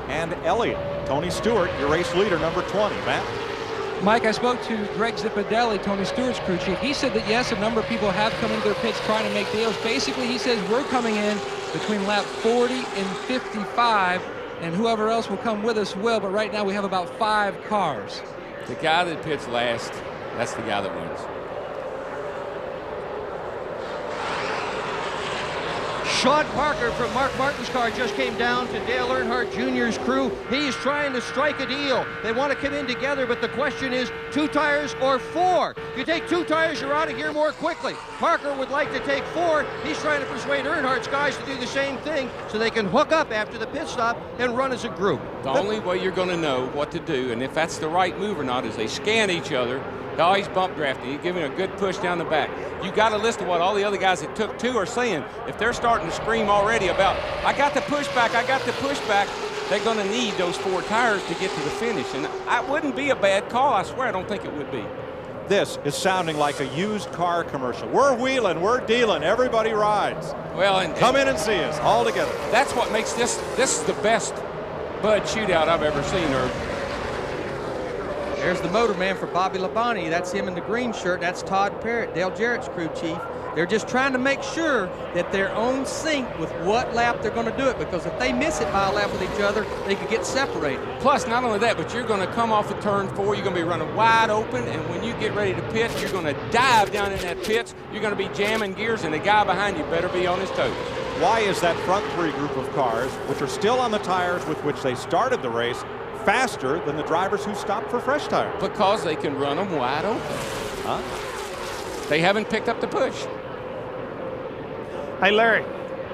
and Elliott. Tony Stewart, your race leader, number 20. Matt? Mike, I spoke to Greg Zipadelli, Tony Stewart's crew chief. He said that, yes, a number of people have come into their pits trying to make deals. Basically, he says we're coming in between lap 40 and 55, and whoever else will come with us will, but right now we have about 5 cars. The guy that pits last, that's the guy that wins. Sean Parker from Mark Martin's car just came down to Dale Earnhardt Jr.'s crew. He's trying to strike a deal. They want to come in together, but the question is 2 tires or 4. If you take 2 tires, you're out of here more quickly. Parker would like to take 4. He's trying to persuade Earnhardt's guys to do the same thing so they can hook up after the pit stop and run as a group. The only way you're going to know what to do, and if that's the right move or not, is they scan each other. Oh, he's bump drafting. He's giving a good push down the back. You got to listen to what all the other guys that took 2 are saying. If they're starting to scream already about, I got the pushback, I got the pushback, they're going to need those 4 tires to get to the finish. And it wouldn't be a bad call. I swear, I don't think it would be. This is sounding like a used car commercial. We're wheeling, we're dealing, everybody rides. Well, and come in and see us all together. That's what makes this is the best Bud Shootout I've ever seen, Herb. There's the motor man for Bobby Labonte. That's him in the green shirt. That's Todd Parrott, Dale Jarrett's crew chief. They're just trying to make sure that they're on sync with what lap they're going to do it, because if they miss it by a lap with each other, they could get separated. Plus, not only that, but you're going to come off of turn 4. You're going to be running wide open, and when you get ready to pit, you're going to dive down in that pits. You're going to be jamming gears, and the guy behind you better be on his toes. Why is that front 3 group of cars, which are still on the tires with which they started the race, faster than the drivers who stopped for fresh tires? Because they can run them wide open. Huh? They haven't picked up the push. Hey, Larry,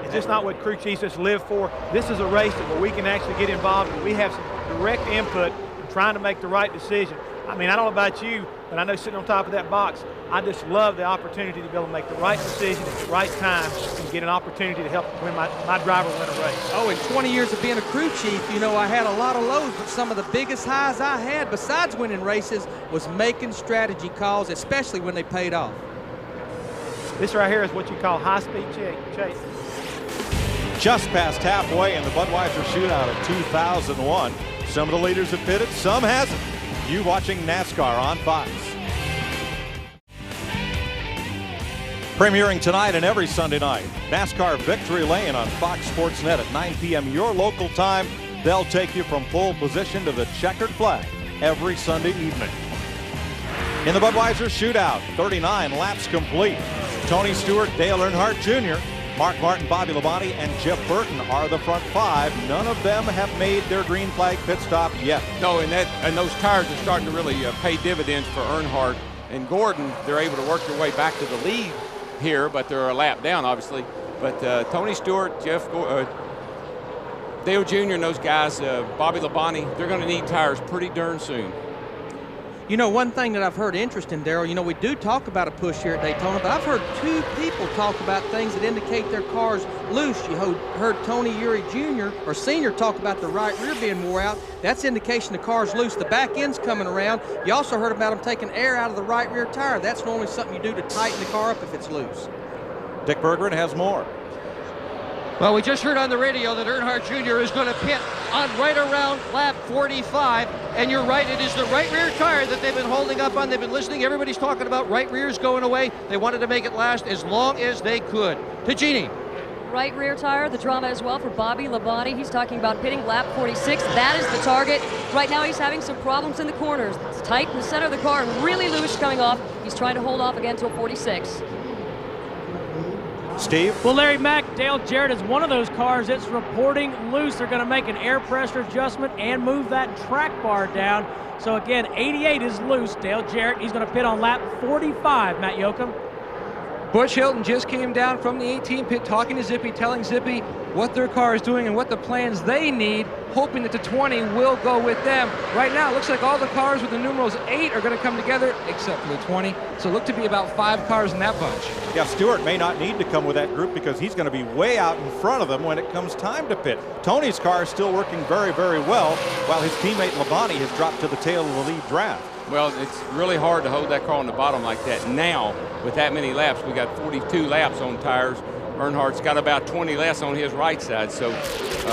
is this not what crew chiefs just live for? This is a race where we can actually get involved and we have some direct input in trying to make the right decision. I mean, I don't know about you, but I know sitting on top of that box, I just love the opportunity to be able to make the right decision at the right time and get an opportunity to help win my driver win a race. Oh, in 20 years of being a crew chief, you know, I had a lot of lows, but some of the biggest highs I had, besides winning races, was making strategy calls, especially when they paid off. This right here is what you call high-speed chase. Just past halfway in the Budweiser Shootout of 2001. Some of the leaders have pitted, some hasn't. You watching NASCAR on Fox. Premiering tonight and every Sunday night, NASCAR Victory Lane on Fox Sports Net at 9 p.m. your local time. They'll take you from pole position to the checkered flag every Sunday evening. In the Budweiser Shootout, 39 laps complete. Tony Stewart, Dale Earnhardt Jr., Mark Martin, Bobby Labonte, and Jeff Burton are the front 5. None of them have made their green flag pit stop yet. No, and those tires are starting to really pay dividends for Earnhardt and Gordon. They're able to work their way back to the lead here, but they're a lap down, obviously. But Tony Stewart, Dale Jr. and those guys, Bobby Labonte, they're going to need tires pretty darn soon. You know, one thing that I've heard interesting, Darrell, you know, we do talk about a push here at Daytona, but I've heard 2 people talk about things that indicate their car's loose. You heard Tony Eury Jr. or Sr. talk about the right rear being wore out. That's indication the car's loose. The back end's coming around. You also heard about them taking air out of the right rear tire. That's normally something you do to tighten the car up if it's loose. Dick Berggren has more. Well, we just heard on the radio that Earnhardt Jr. is going to pit on right around lap 45. And you're right, it is the right rear tire that they've been holding up on. They've been listening. Everybody's talking about right rears going away. They wanted to make it last as long as they could. To Jeannie. Right rear tire, the drama as well for Bobby Labonte. He's talking about pitting lap 46. That is the target. Right now he's having some problems in the corners. It's tight in the center of the car and really loose coming off. He's trying to hold off again until 46. Steve? Well, Larry Mack, Dale Jarrett is one of those cars that's reporting loose. They're going to make an air pressure adjustment and move that track bar down. So again, 88 is loose. Dale Jarrett, he's going to pit on lap 45, Matt Yoakum. Butch Hilton just came down from the 18 pit talking to Zippy, telling Zippy what their car is doing and what the plans they need, hoping that the 20 will go with them. Right now, it looks like all the cars with the numerals 8 are going to come together, except for the 20. So look to be about 5 cars in that bunch. Yeah, Stewart may not need to come with that group because he's going to be way out in front of them when it comes time to pit. Tony's car is still working very, very well, while his teammate Labonte has dropped to the tail of the lead draft. Well, it's really hard to hold that car on the bottom like that. Now, with that many laps, we got 42 laps on tires. Earnhardt's got about 20 less on his right side, so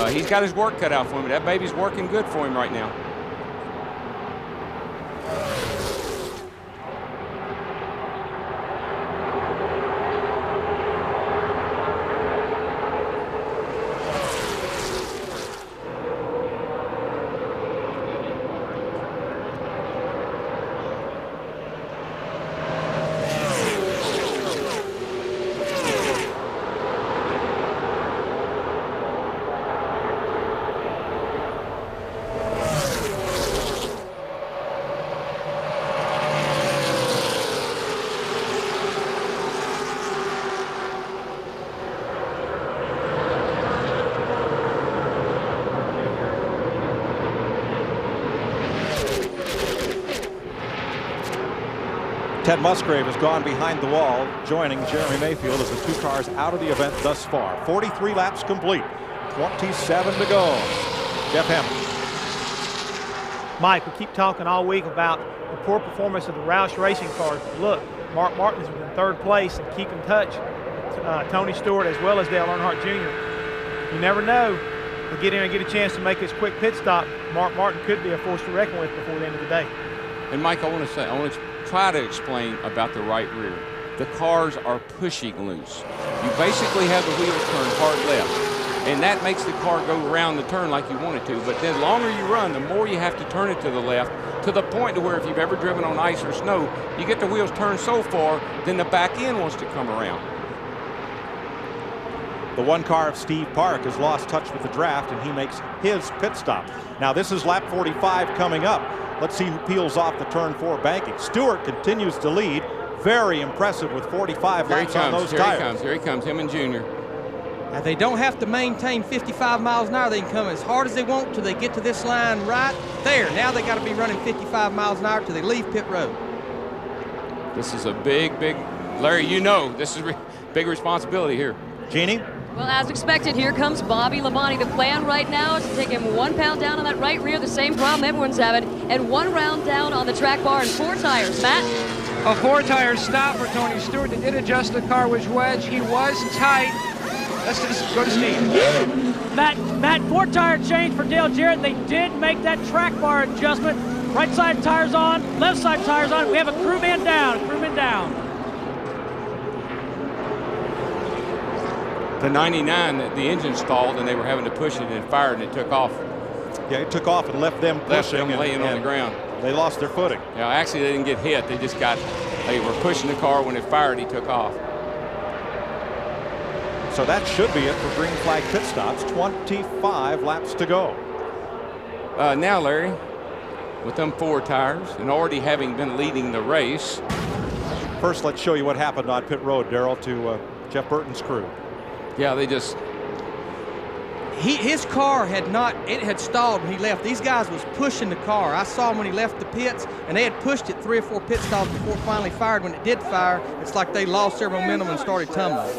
he's got his work cut out for him. That baby's working good for him right now. Ted Musgrave has gone behind the wall, joining Jeremy Mayfield as the 2 cars out of the event thus far. 43 laps complete, 27 to go. Jeff Hammond. Mike, we keep talking all week about the poor performance of the Roush Racing cars. Look, Mark Martin is in 3rd place and keep in touch. Tony Stewart as well as Dale Earnhardt Jr. You never know. To get in and get a chance to make his quick pit stop, Mark Martin could be a force to reckon with before the end of the day. And Mike, I want to try to explain about the right rear. The cars are pushing loose. You basically have the wheels turn hard left, and that makes the car go around the turn like you want it to. But the longer you run, the more you have to turn it to the left, to the point to where if you've ever driven on ice or snow, you get the wheels turned so far, then the back end wants to come around. The 1 car of Steve Park has lost touch with the draft, and he makes his pit stop. Now this is lap 45 coming up. Let's see who peels off the turn 4 banking. Stewart continues to lead. Very impressive with 45 laps on those tires. Here he comes, him and Junior. Now they don't have to maintain 55 miles an hour. They can come as hard as they want till they get to this line right there. Now they got to be running 55 miles an hour till they leave pit road. This is a big, Larry, you know, this is big responsibility here. Jeannie? Well, as expected, here comes Bobby Labonte. The plan right now is to take him 1 pound down on that right rear, the same problem everyone's having, and 1 round down on the track bar and 4 tires. Matt? A 4-tire stop for Tony Stewart. They did adjust the car with wedge. He was tight. Let's just go to Steve. Matt, 4-tire change for Dale Jarrett. They did make that track bar adjustment. Right side tires on, left side tires on. We have a crewman down, The 99, the engine stalled and they were having to push it and fire and it took off. Yeah, it took off and left them pushing. Laying on the ground. They lost their footing. Yeah, actually they didn't get hit. They were pushing the car. When it fired, he took off. So that should be it for green flag pit stops. 25 laps to go. Now, Larry, with them 4 tires and already having been leading the race. First, let's show you what happened on pit road, Darrell, to Jeff Burton's crew. Yeah, they just... His car had stalled when he left. These guys was pushing the car. I saw him when he left the pits, and they had pushed it 3 or 4 pit stops before it finally fired. When it did fire, it's like they lost their momentum and started tumbling.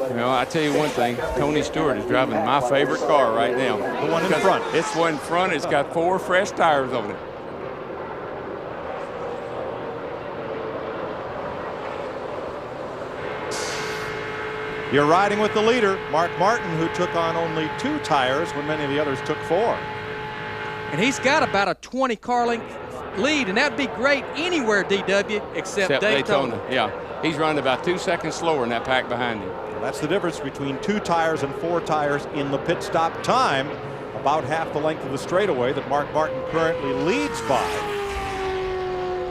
You know, I tell you one thing, Tony Stewart is driving my favorite car right now. The one in front. It's one in front. It's got 4 fresh tires on it. You're riding with the leader, Mark Martin, who took on only 2 tires when many of the others took 4. And he's got about a 20 car length lead, and that'd be great anywhere, DW, except Daytona. Yeah, he's running about 2 seconds slower in that pack behind him. Well, that's the difference between 2 tires and 4 tires in the pit stop time. About half the length of the straightaway that Mark Martin currently leads by.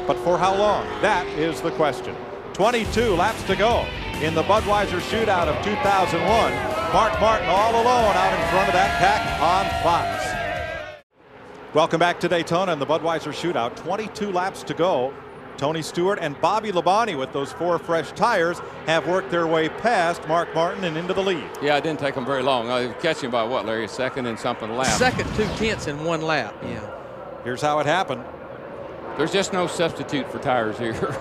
But for how long? That is the question. 22 laps to go. in the Budweiser Shootout of 2001. Mark Martin all alone out in front of that pack on Fox. Welcome back to Daytona and the Budweiser Shootout. 22 laps to go. Tony Stewart and Bobby Labonte with those 4 fresh tires have worked their way past Mark Martin and into the lead. Yeah, it didn't take them very long. I was catching by what, Larry? A second and something a lap. Second 2/10 in 1 lap. Yeah. Here's how it happened. There's just no substitute for tires here.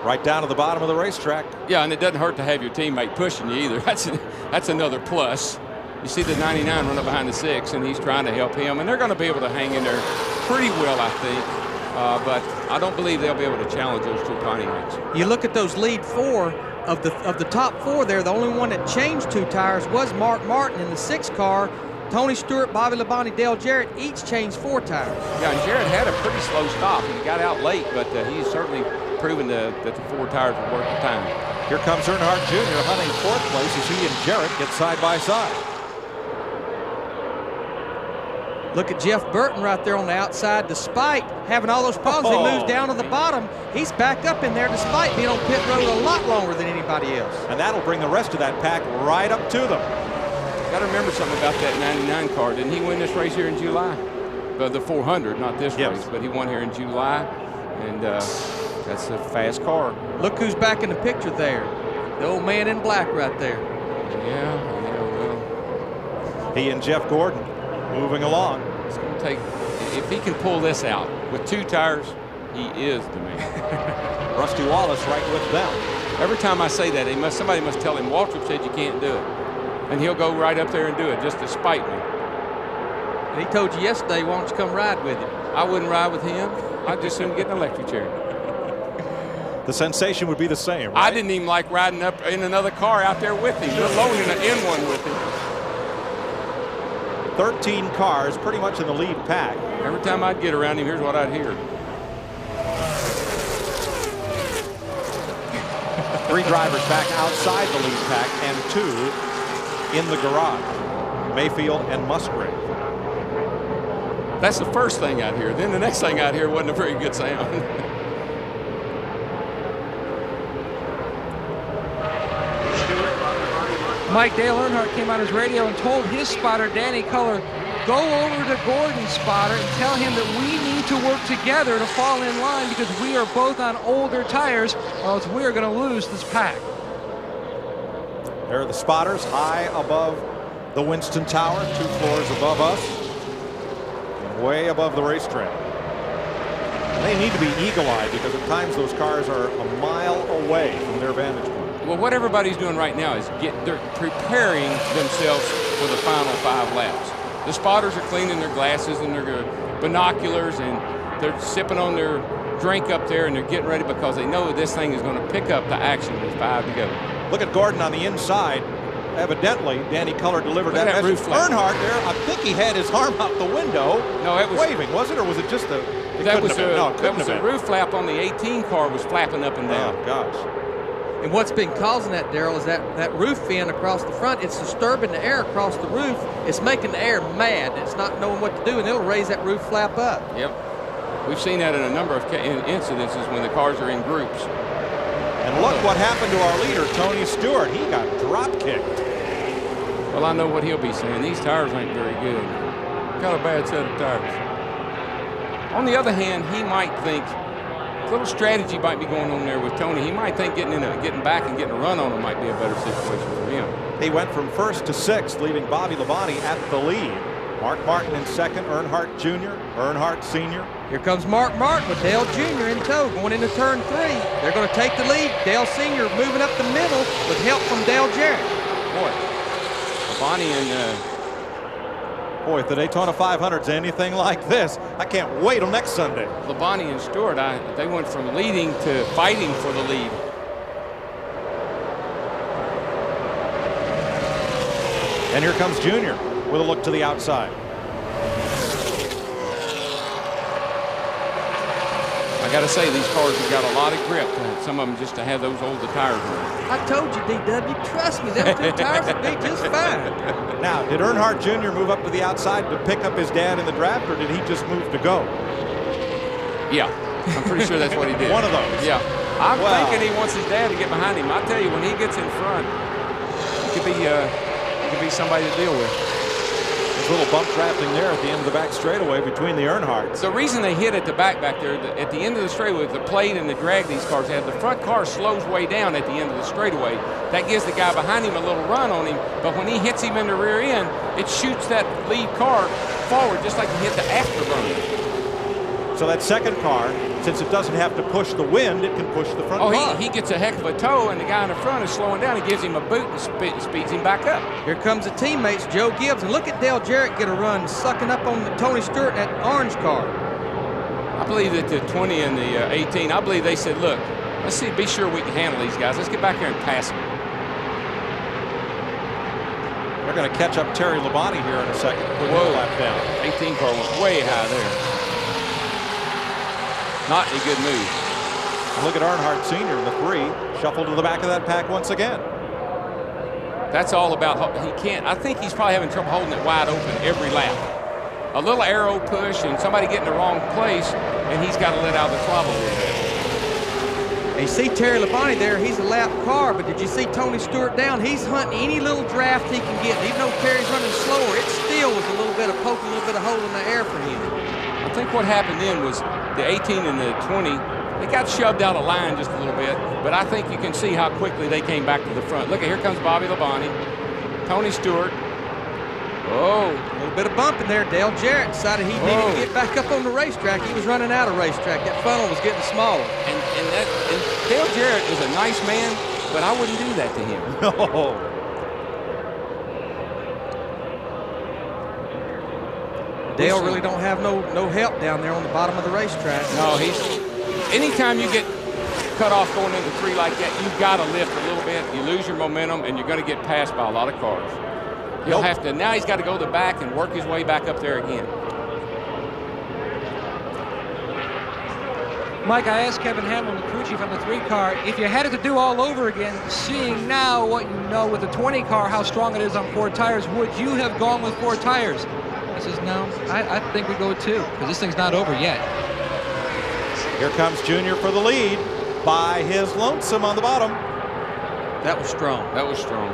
Right down to the bottom of the racetrack. Yeah, and it doesn't hurt to have your teammate pushing you either. That's another plus. You see the 99 run up behind the 6, and he's trying to help him, and they're going to be able to hang in there pretty well, I think. But I don't believe they'll be able to challenge those 2 Pontiacs. You look at those lead 4 of the top 4 there. The only one that changed 2 tires was Mark Martin in the 6 car. Tony Stewart, Bobby Labonte, Dale Jarrett each changed 4 tires. Yeah, and Jarrett had a pretty slow stop. He got out late, but he's certainly proven that the 4 tires would work the time. Here comes Earnhardt Jr. hunting 4th place as he and Jarrett get side by side. Look at Jeff Burton right there on the outside. Despite having all those problems, he moves down to the bottom. He's back up in there despite being on pit road a lot longer than anybody else. And that'll bring the rest of that pack right up to them. Got to remember something about that 99 car. Didn't he win this race here in July? The 400, not this race, but he won here in July. And that's a fast car. Look who's back in the picture there. The old man in black right there. Yeah, well. He and Jeff Gordon moving along. It's going to take, if he can pull this out with 2 tires, he is the man. Rusty Wallace right with them. Every time I say that, somebody must tell him, Waltrip said you can't do it. And he'll go right up there and do it just to spite me. And he told you yesterday, why don't you come ride with him? I wouldn't ride with him. I'd just soon get an electric chair. The sensation would be the same, right? I didn't even like riding up in another car out there with him, let alone in one with him. 13 cars pretty much in the lead pack. Every time I'd get around him, here's what I'd hear. 3 drivers back outside the lead pack and 2 in the garage. Mayfield and Musgrave. That's the first thing I'd hear. Then the next thing I'd hear wasn't a very good sound. Mike Dale Earnhardt came on his radio and told his spotter, Danny Culler, go over to Gordon's spotter and tell him that we need to work together to fall in line because we are both on older tires, or else we are going to lose this pack. There are the spotters high above the Winston Tower, 2 floors above us, and way above the racetrack. They need to be eagle-eyed because at times those cars are a mile away from their vantage point. Well, what everybody's doing right now is they're preparing themselves for the final 5 laps. The spotters are cleaning their glasses and their binoculars, and they're sipping on their drink up there, and they're getting ready because they know this thing is going to pick up the action with 5 to go. Look at Gordon on the inside. Evidently, Danny Culler delivered that message. Earnhardt there, I think he had his arm out the window. No, it was waving, was it, or was it just the? That was a roof flap on the 18 car was flapping up and down. Oh gosh. And what's been causing that, Darrell, is that roof fin across the front. It's disturbing the air across the roof. It's making the air mad. It's not knowing what to do, and it'll raise that roof flap up. Yep. We've seen that in a number of incidences when the cars are in groups. And look what happened to our leader, Tony Stewart. He got drop kicked. Well, I know what he'll be saying. These tires ain't very good. Got a bad set of tires. On the other hand, he might think a little strategy might be going on there with Tony. He might think getting back and getting a run on him might be a better situation for him. He went from 1st to 6th, leaving Bobby Labonte at the lead. Mark Martin in 2nd, Earnhardt Jr., Earnhardt Sr. Here comes Mark Martin with Dale Jr. in tow going into turn 3. They're going to take the lead. Dale Sr. moving up the middle with help from Dale Jarrett. Boy, Labonte and boy, if the Daytona 500's anything like this, I can't wait till next Sunday. Labonte and Stewart, they went from leading to fighting for the lead. And here comes Junior with a look to the outside. I got to say, these cars have got a lot of grip. Some of them just to have those older tires on. I told you, DW, trust me, them 2 tires will be just fine. Now, did Earnhardt Jr. move up to the outside to pick up his dad in the draft, or did he just move to go? Yeah, I'm pretty sure that's what he did. One of those. Yeah. I'm thinking he wants his dad to get behind him. I tell you, when he gets in front, he could be somebody to deal with. There's a little bump drafting there at the end of the back straightaway between the Earnhardts. The reason they hit at the back there, at the end of the straightaway, with the plate and the drag these cars have, the front car slows way down at the end of the straightaway. That gives the guy behind him a little run on him, but when he hits him in the rear end, it shoots that lead car forward just like he hit the afterburner. So that second car, since it doesn't have to push the wind, it can push the front car. He gets a heck of a tow, and the guy in the front is slowing down. He gives him a boot and speeds him back up. Here comes the teammates, Joe Gibbs, and look at Dale Jarrett get a run, sucking up on Tony Stewart in that orange car. I believe that the 20 and the 18, I believe they said, look, let's see, be sure we can handle these guys. Let's get back here and pass them. They're going to catch up Terry Labonte here in a second. Whoa. Lap down. 18 car went way high there. Not a good move. Look at Earnhardt Sr. in the 3, shuffled to the back of that pack once again. That's all about, he can't, I think he's probably having trouble holding it wide open every lap. A little arrow push and somebody getting the wrong place, and he's got to let out the throttle a little bit. And you see Terry Labonte there, he's a lap car, but did you see Tony Stewart down? He's hunting any little draft he can get. Even though Terry's running slower, it still was a little bit of poking, a little bit of hole in the air for him. I think what happened then was the 18 and the 20, they got shoved out of line just a little bit, but I think you can see how quickly they came back to the front. Look, here comes Bobby Labonte, Tony Stewart. Oh, a little bit of bump in there. Dale Jarrett decided he needed to get back up on the racetrack. He was running out of racetrack. That funnel was getting smaller. And Dale Jarrett is a nice man, but I wouldn't do that to him. No. Dale really don't have no help down there on the bottom of the racetrack. No, anytime you get cut off going into 3 like that, you've got to lift a little bit. You lose your momentum, and you're going to get passed by a lot of cars. He'll have to, now he's got to go to the back and work his way back up there again. Mike, I asked Kevin Hamlin, the crew chief on the 3 car, if you had it to do all over again, seeing now what you know with the 20 car, how strong it is on 4 tires, would you have gone with 4 tires? He says, no, I think we go 2, because this thing's not over yet. Here comes Junior for the lead by his lonesome on the bottom. That was strong. That was strong.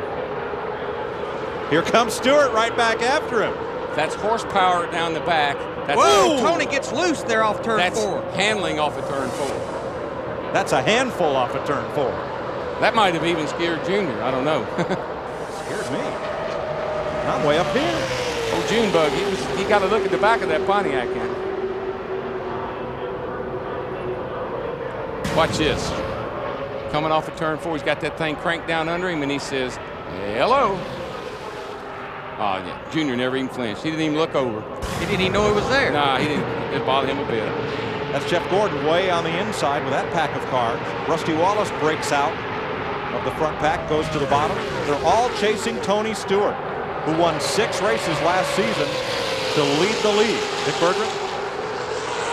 Here comes Stewart right back after him. That's horsepower down the back. That's Whoa! Tony gets loose there off turn 4. That's handling off of turn 4. That's a handful off of turn 4. That might have even scared Junior. I don't know. Scares me. I'm way up here. Oh, Junebug, he got to look at the back of that Pontiac in. Watch this. Coming off of turn 4, he's got that thing cranked down under him, and he says, hello. Oh, yeah. Junior never even flinched. He didn't even look over. He didn't even know he was there. Nah, he didn't. It bothered him a bit. That's Jeff Gordon way on the inside with that pack of cars. Rusty Wallace breaks out of the front pack, goes to the bottom. They're all chasing Tony Stewart, who won 6 races last season to lead the league. Dick Berggren?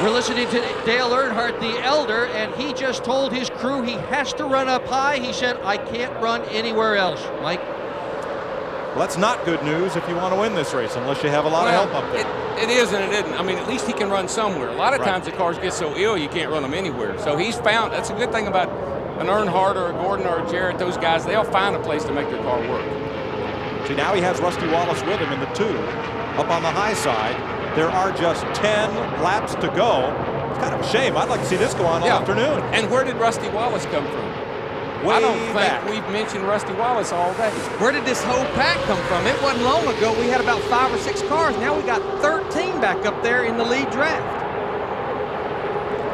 We're listening to Dale Earnhardt, the elder, and he just told his crew he has to run up high. He said, I can't run anywhere else. Mike? Well, that's not good news if you want to win this race, unless you have a lot of help up there. It is and it isn't. I mean, at least he can run somewhere. A lot of times the cars get so ill you can't run them anywhere. So he's found, that's a good thing about an Earnhardt or a Gordon or a Jarrett, those guys, they'll find a place to make their car work. See, now he has Rusty Wallace with him in the 2, up on the high side. There are just 10 laps to go. It's kind of a shame. I'd like to see this go on all afternoon. And where did Rusty Wallace come from? Way I don't think back. we've mentioned Rusty Wallace all day. Where did this whole pack come from? It wasn't long ago we had about 5 or 6 cars. Now we got 13 back up there in the lead draft.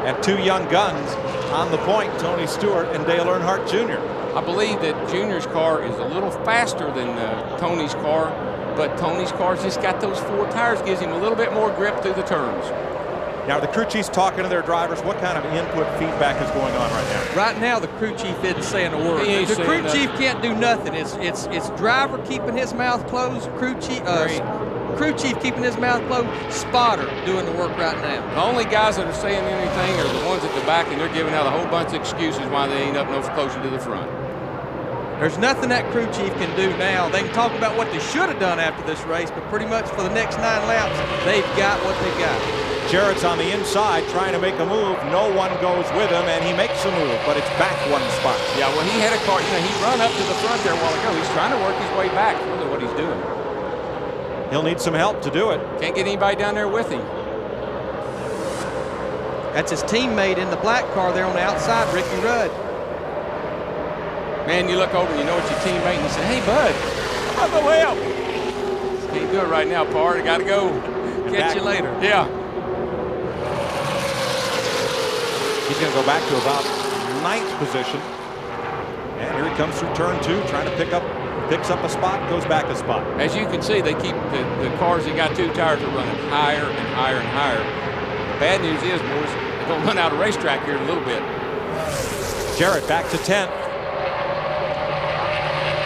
And 2 young guns on the point, Tony Stewart and Dale Earnhardt Jr. I believe that Junior's car is a little faster than Tony's car, but Tony's car's just got those 4 tires, gives him a little bit more grip through the turns. Now, the crew chief's talking to their drivers. What kind of input feedback is going on right now? Right now, the crew chief isn't saying a word. The crew chief can't do nothing. It's driver keeping his mouth closed, crew chief keeping his mouth closed, spotter doing the work right now. The only guys that are saying anything are the ones at the back, and they're giving out a whole bunch of excuses why they ain't up no closer to the front. There's nothing that crew chief can do now. They can talk about what they should have done after this race, but pretty much for the next 9 laps, they've got what they got. Jarrett's on the inside trying to make a move. No one goes with him, and he makes a move, but it's back one spot. Yeah, well, he had a car. You know, he run up to the front there a while ago. He's trying to work his way back. Really what he's doing. He'll need some help to do it. Can't get anybody down there with him. That's his teammate in the black car there on the outside, Ricky Rudd. Man, you look over and you know it's your teammate, and you say, hey, bud, I'm the help. Can't do it right now, Pard. I got to go. Catch you later. Yeah. He's going to go back to about 9th position. And here he comes through turn 2, trying to picks up a spot, goes back a spot. As you can see, they keep the cars that got 2 tires are running higher and higher and higher. Bad news is, boys, they're going to run out of racetrack here in a little bit. Jarrett back to 10th.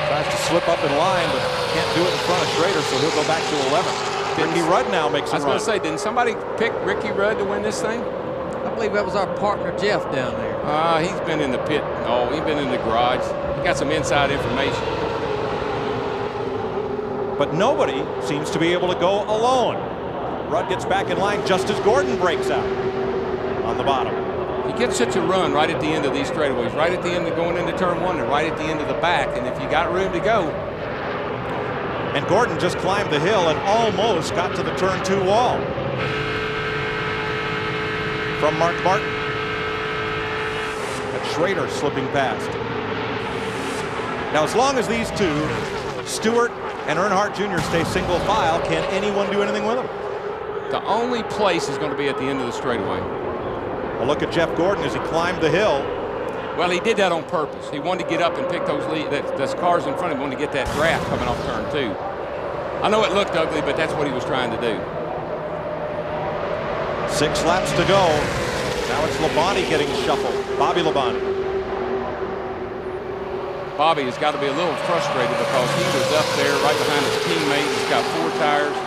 Tries to slip up in line, but can't do it in front of Schrader, so he'll go back to 11th. Ricky Rudd now makes a run. I was going to say, didn't somebody pick Ricky Rudd to win this thing? I believe that was our partner, Jeff, down there. He's been in the pit. Oh, he's been in the garage. He got some inside information. But nobody seems to be able to go alone. Rudd gets back in line just as Gordon breaks out on the bottom. You get such a run right at the end of these straightaways, right at the end of going into turn 1 and right at the end of the back, and if you got room to go. And Gordon just climbed the hill and almost got to the turn 2 wall. From Mark Martin. And Schrader slipping past. Now, as long as these two, Stewart and Earnhardt Jr., stay single file, can anyone do anything with them? The only place is going to be at the end of the straightaway. Well, look at Jeff Gordon as he climbed the hill. Well, he did that on purpose. He wanted to get up and pick those cars in front of him, wanted to get that draft coming off turn 2. I know it looked ugly, but that's what he was trying to do. 6 laps to go. Now it's Labonte getting shuffled. Bobby Labonte. Bobby has got to be a little frustrated because he was up there right behind his teammate. He's got 4 tires.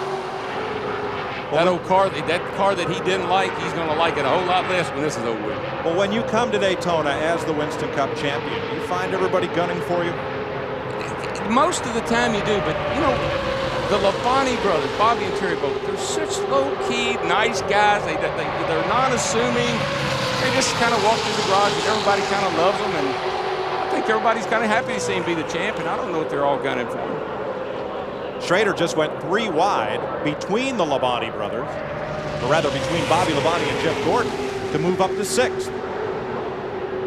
That old car, that car that he didn't like, he's going to like it a whole lot less when this is over with. Well, when you come to Daytona as the Winston Cup champion, you find everybody gunning for you? Most of the time you do, but you know, the Labonte brothers, Bobby and Terry both, they're such low-key, nice guys. They're non-assuming. They just kind of walk through the garage and everybody kind of loves them. And I think everybody's kind of happy to see him be the champ, and I don't know what they're all gunning for him. Schrader just went 3 wide between the Labonte brothers, or rather between Bobby Labonte and Jeff Gordon, to move up to 6th.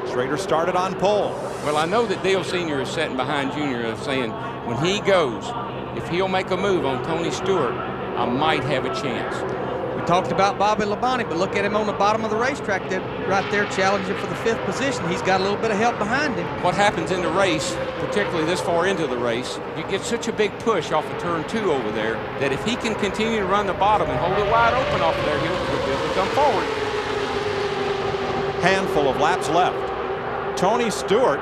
Schrader started on pole. Well, I know that Dale Sr. is sitting behind Junior of saying when he goes, if he'll make a move on Tony Stewart, I might have a chance. We talked about Bobby Labonte, but look at him on the bottom of the racetrack right there challenging for the 5th position. He's got a little bit of help behind him. What happens in the race, particularly this far into the race, you get such a big push off of turn 2 over there that if he can continue to run the bottom and hold it wide open off of there, he'll be able to come forward. Handful of laps left. Tony Stewart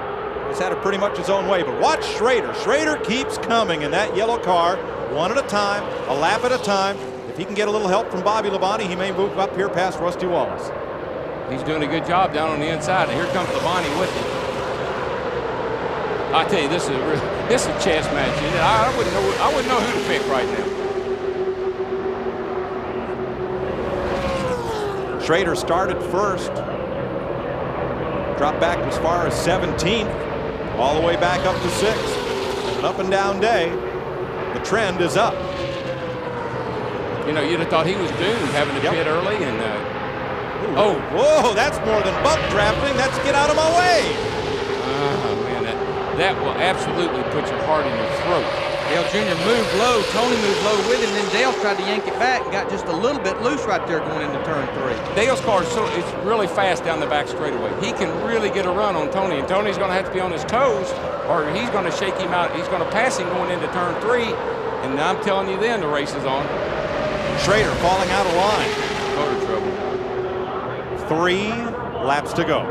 has had it pretty much his own way, but watch Schrader. Schrader keeps coming in that yellow car, one at a time, a lap at a time. If he can get a little help from Bobby Labonte, he may move up here past Rusty Wallace. He's doing a good job down on the inside, and here comes Labonte with him. I tell you, this is a chess match. I wouldn't know who to pick right now. Schrader started first. Dropped back as far as 17th, all the way back up to 6th. An up and down day. The trend is up. You know, you'd have thought he was doomed having to pit early. And whoa, that's more than bump drafting. That's get out of my way. Oh, man, that will absolutely put your heart in your throat. Dale Jr. moved low. Tony moved low with him. Then Dale tried to yank it back and got just a little bit loose right there going into turn 3. Dale's car it's really fast down the back straightaway. He can really get a run on Tony, and Tony's going to have to be on his toes, or he's going to shake him out. He's going to pass him going into turn 3, and I'm telling you then the race is on. Schrader falling out of line. Motor trouble. 3 laps to go.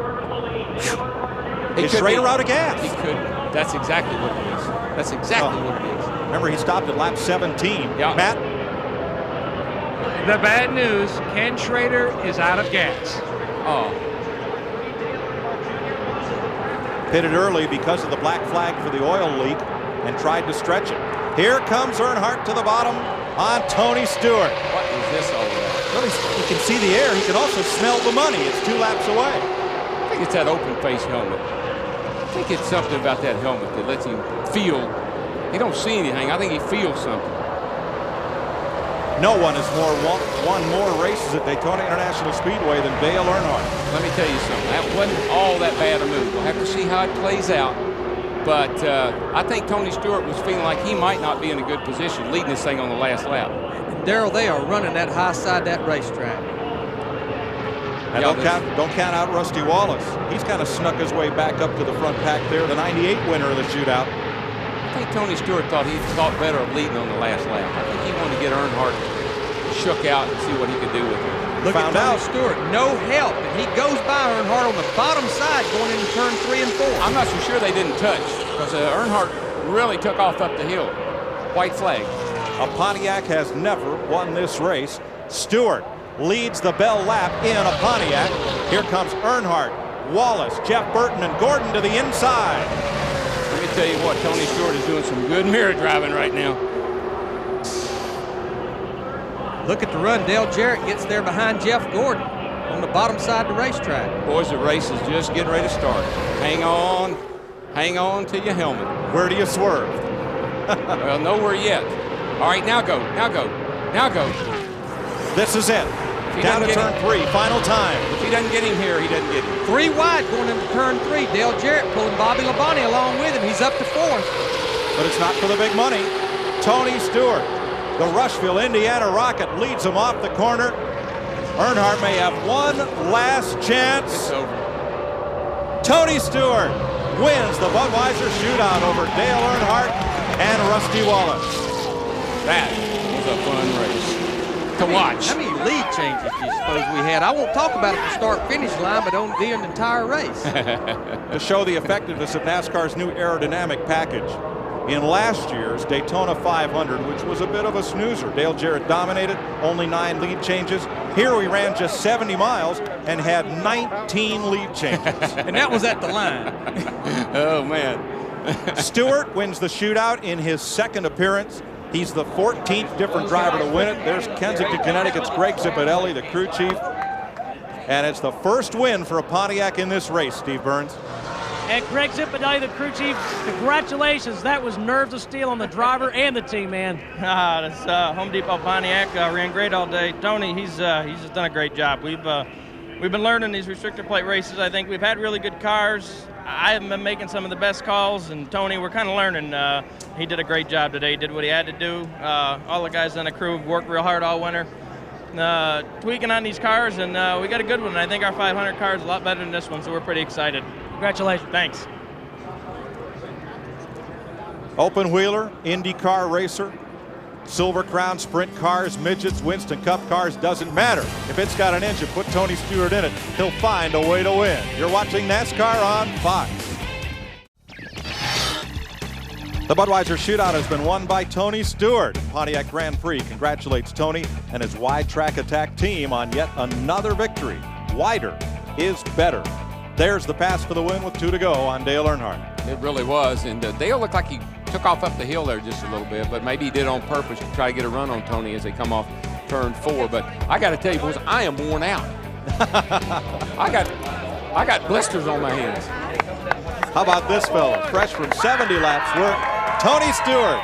Is Schrader out of gas? He could. That's exactly what it is. That's exactly what it is. Remember, he stopped at lap 17. Yeah. Matt? The bad news, Ken Schrader is out of gas. Oh. Pitted early because of the black flag for the oil leak and tried to stretch it. Here comes Earnhardt to the bottom on Tony Stewart. What is this all about? Well, he can see the air. He can also smell the money. It's 2 laps away. I think it's that open face helmet. I think it's something about that helmet that lets him feel. He don't see anything. I think he feels something. No one has won more races at Daytona International Speedway than Dale Earnhardt. Let me tell you something. That wasn't all that bad a move. We'll have to see how it plays out. But I think Tony Stewart was feeling like he might not be in a good position leading this thing on the last lap. Darrell, they are running that high side of that racetrack. And don't count out Rusty Wallace. He's kind of snuck his way back up to the front pack there, the 98 winner of the shootout. I think Tony Stewart thought better of leading on the last lap. I think he wanted to get Earnhardt shook out and see what he could do with it. Look at Tony Stewart, no help, and he goes by Earnhardt on the bottom side going into turn 3 and 4. I'm not so sure they didn't touch because Earnhardt really took off up the hill. White flag. A Pontiac has never won this race. Stewart leads the bell lap in a Pontiac. Here comes Earnhardt, Wallace, Jeff Burton, and Gordon to the inside. Let me tell you what, Tony Stewart is doing some good mirror driving right now. Look at the run. Dale Jarrett gets there behind Jeff Gordon on the bottom side of the racetrack. Boys, the race is just getting ready to start. Hang on to your helmet. Where do you swerve? Well, nowhere yet. All right, now go. This is it. Down to turn 3, final time. If he doesn't get him here, he doesn't get him. 3 wide going into turn 3. Dale Jarrett pulling Bobby Labonte along with him. He's up to 4th. But it's not for the big money. Tony Stewart, the Rushville, Indiana Rocket, leads him off the corner. Earnhardt may have one last chance. It's over. Tony Stewart wins the Budweiser Shootout over Dale Earnhardt and Rusty Wallace. That was a fun race to watch. How many lead changes do you suppose we had? I won't talk about it at the start-finish line, but on the entire race. To show the effectiveness of NASCAR's new aerodynamic package. In last year's Daytona 500, which was a bit of a snoozer, Dale Jarrett dominated, only 9 lead changes. Here we ran just 70 miles and had 19 lead changes. And that was at the line. Oh, man. Stewart wins the shootout in his 2nd appearance. He's the 14th different driver to win it. There's Kensington, Connecticut's Greg Zipadelli, the crew chief. And it's the first win for a Pontiac in this race, Steve Burns. And Greg Zipadelli, the crew chief, congratulations. That was nerves of steel on the driver and the team, man. That's Home Depot Pontiac. Ran great all day. Tony, he's just done a great job. We've been learning these restrictor plate races. I think we've had really good cars. I haven't been making some of the best calls, and Tony, we're kind of learning. He did a great job today. He did what he had to do. All the guys on the crew have worked real hard all winter, tweaking on these cars, and we got a good one. I think our 500 car is a lot better than this one, so we're pretty excited. Congratulations. Thanks. Open wheeler, IndyCar racer, Silver Crown, sprint cars, midgets, Winston Cup cars, doesn't matter. If it's got an engine, put Tony Stewart in it. He'll find a way to win. You're watching NASCAR on Fox. The Budweiser Shootout has been won by Tony Stewart. Pontiac Grand Prix congratulates Tony and his wide track attack team on yet another victory. Wider is better. There's the pass for the win with 2 to go on Dale Earnhardt. It really was, and Dale looked like he took off up the hill there just a little bit, but maybe he did on purpose to try to get a run on Tony as they come off turn 4. But I got to tell you, boys, I am worn out. I got blisters on my hands. How about this fella, fresh from 70 laps work? Tony Stewart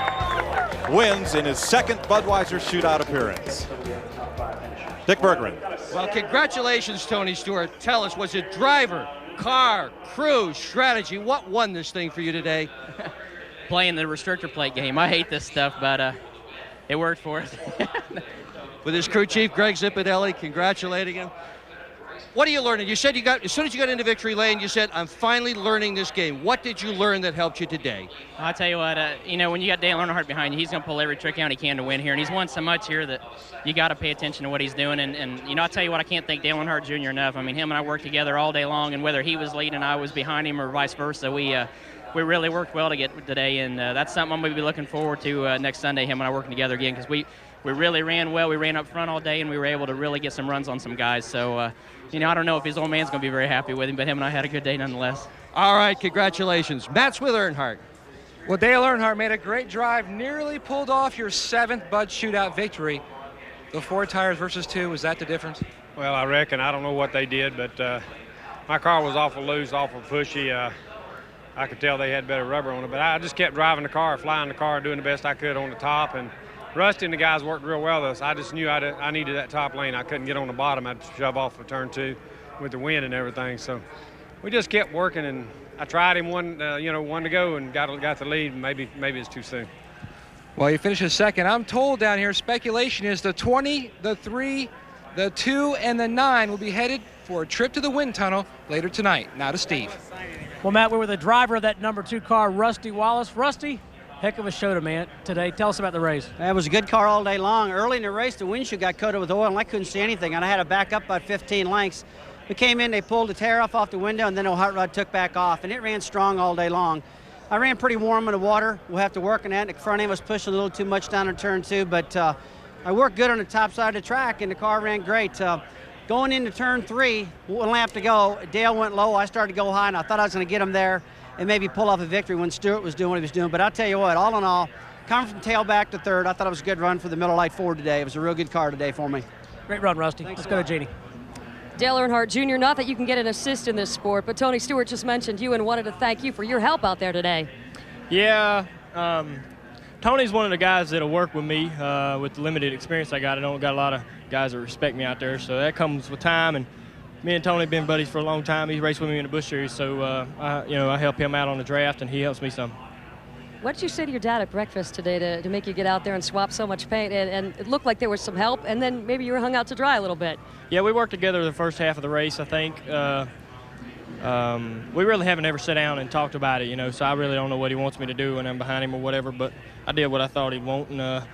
wins in his 2nd Budweiser Shootout appearance. Dick Bergman. Well, congratulations, Tony Stewart. Tell us, was it driver, car, crew, strategy? What won this thing for you today? Playing the restrictor plate game. I hate this stuff, but it worked for us. With his crew chief, Greg Zipadelli, congratulating him. What are you learning? You said as soon as you got into victory lane, you said, I'm finally learning this game. What did you learn that helped you today? I'll tell you what, when you got Dale Earnhardt behind you, he's going to pull every trick out he can to win here. And he's won so much here that you got to pay attention to what he's doing. And I'll tell you what, I can't thank Dale Earnhardt Jr. enough. I mean, him and I worked together all day long, and whether he was leading and I was behind him or vice versa, we really worked well to get today. And that's something I'm going to be looking forward to next Sunday, him and I working together again, because we really ran well. We ran up front all day, and we were able to really get some runs on some guys. So, I don't know if his old man's going to be very happy with him, but him and I had a good day nonetheless. All right, congratulations. Matt's with Earnhardt. Well, Dale Earnhardt made a great drive, nearly pulled off your 7th Bud Shootout victory. The 4 tires versus 2, was that the difference? Well, I reckon. I don't know what they did, but my car was awful loose, awful pushy. I could tell they had better rubber on it, but I just kept driving the car, flying the car, doing the best I could on the top. And Rusty and the guys worked real well with us. I just knew I needed that top lane. I couldn't get on the bottom. I'd shove off of turn 2 with the wind and everything. So we just kept working, and I tried him one to go and got the lead. Maybe it's too soon. Well, he finishes second. I'm told down here, speculation is the 20, the 3, the 2, and the 9 will be headed for a trip to the wind tunnel later tonight. Now to Steve. Well, Matt, we're with the driver of that number 2 car, Rusty Wallace. Rusty, heck of a show today. Tell us about the race. It was a good car all day long. Early in the race, the windshield got coated with oil, and I couldn't see anything, and I had to back up about 15 lengths. We came in, they pulled the tariff off the window, and then the hot rod took back off, and it ran strong all day long. I ran pretty warm in the water. We'll have to work on that. The front end was pushing a little too much down in turn 2, but I worked good on the top side of the track, and the car ran great. Going into turn 3, 1 lap to go, Dale went low. I started to go high, and I thought I was going to get him there and maybe pull off a victory when Stewart was doing what he was doing. But I'll tell you what, all in all, coming from tail back to 3rd, I thought it was a good run for the Miller Lite Ford today. It was a real good car today for me. Great run, Rusty. Let's go to Jeannie. Dale Earnhardt Jr., not that you can get an assist in this sport, but Tony Stewart just mentioned you and wanted to thank you for your help out there today. Yeah, Tony's one of the guys that'll work with me with the limited experience I got. I don't got a lot of guys that respect me out there, so that comes with time. And me and Tony have been buddies for a long time. He's raced with me in the Busch Series, so I help him out on the draft, and he helps me some. What did you say to your dad at breakfast today to make you get out there and swap so much paint? And it looked like there was some help, and then maybe you were hung out to dry a little bit. Yeah, we worked together the first half of the race, I think. We really haven't ever sat down and talked about it, so I really don't know what he wants me to do when I'm behind him or whatever, but I did what I thought he'd want, and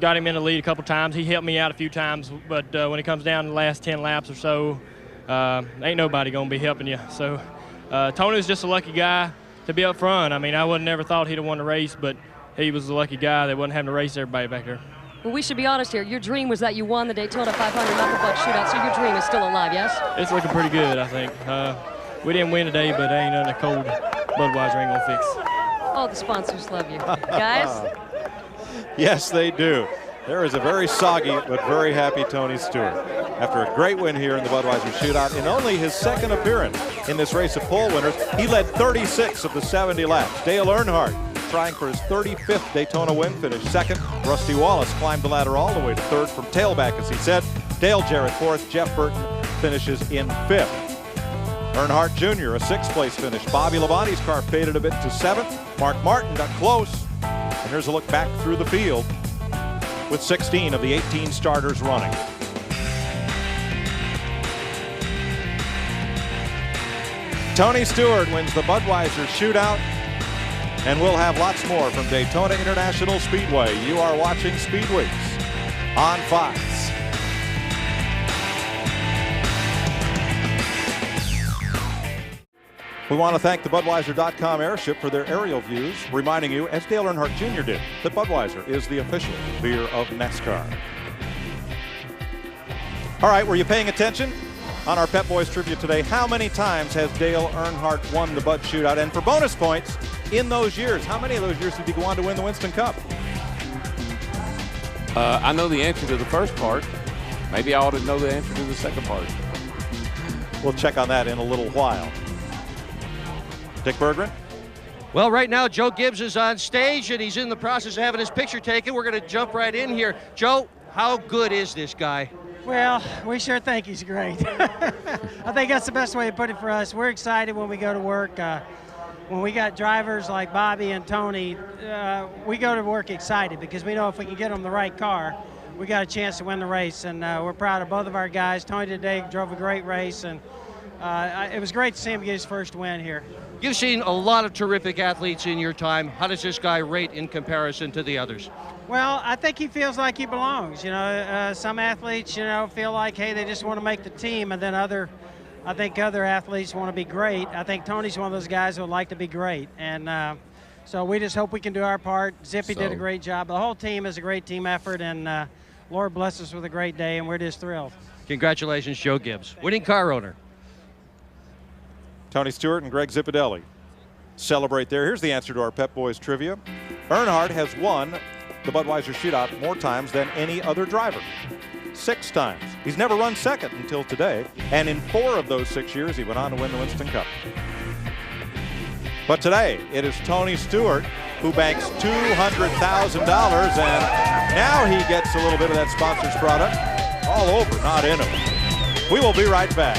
got him in the lead a couple times. He helped me out a few times, but when it comes down to the last 10 laps or so, ain't nobody going to be helping you. So Tony was just a lucky guy to be up front. I mean, I wouldn't never thought he'd have won the race, but he was a lucky guy that wasn't having to race everybody back there. Well, we should be honest here. Your dream was that you won the Daytona 500 Knuckle Butt Shootout, so your dream is still alive, yes? It's looking pretty good, I think. We didn't win today, but there ain't nothing cold Budweiser ain't gonna fix. Oh, the sponsors love you. Guys? Yes, they do. There is a very soggy but very happy Tony Stewart. After a great win here in the Budweiser Shootout, in only his 2nd appearance in this race of pole winners, he led 36 of the 70 laps. Dale Earnhardt trying for his 35th Daytona win, finished 2nd. Rusty Wallace climbed the ladder all the way to 3rd from tailback, as he said. Dale Jarrett 4th. Jeff Burton finishes in 5th. Earnhardt Jr., a 6th place finish. Bobby Labonte's car faded a bit to 7th. Mark Martin got close. And here's a look back through the field with 16 of the 18 starters running. Tony Stewart wins the Budweiser Shootout, and we'll have lots more from Daytona International Speedway. You are watching Speed Weeks on Fox. We want to thank the Budweiser.com airship for their aerial views, reminding you, as Dale Earnhardt Jr. did, that Budweiser is the official beer of NASCAR. All right, were you paying attention? On our Pep Boys trivia today, how many times has Dale Earnhardt won the Bud Shootout? And for bonus points, in those years, how many of those years did he go on to win the Winston Cup? I know the answer to the first part. Maybe I ought to know the answer to the second part. We'll check on that in a little while. Dick Berggren? Well, right now, Joe Gibbs is on stage, and he's in the process of having his picture taken. We're going to jump right in here. Joe, how good is this guy? Well, we sure think he's great. I think that's the best way to put it for us. We're excited when we go to work. When we got drivers like Bobby and Tony, we go to work excited because we know if we can get them the right car, we got a chance to win the race. And we're proud of both of our guys. Tony today drove a great race, and it was great to see him get his first win here. You've seen a lot of terrific athletes in your time. How does this guy rate in comparison to the others? Well, I think he feels like he belongs. You know, some athletes, feel like, hey, they just want to make the team, and then I think other athletes want to be great. I think Tony's one of those guys who would like to be great, and so we just hope we can do our part. Zippy did a great job. The whole team is a great team effort, and Lord bless us with a great day, and we're just thrilled. Congratulations, Joe Gibbs, winning car owner. Tony Stewart and Greg Zipadelli celebrate there. Here's the answer to our Pep Boys trivia. Earnhardt has won the Budweiser Shootout more times than any other driver. 6 times. He's never run second until today, and in 4 of those 6 years, he went on to win the Winston Cup. But today, it is Tony Stewart who banks $200,000, and now he gets a little bit of that sponsor's product all over, not in him. We will be right back.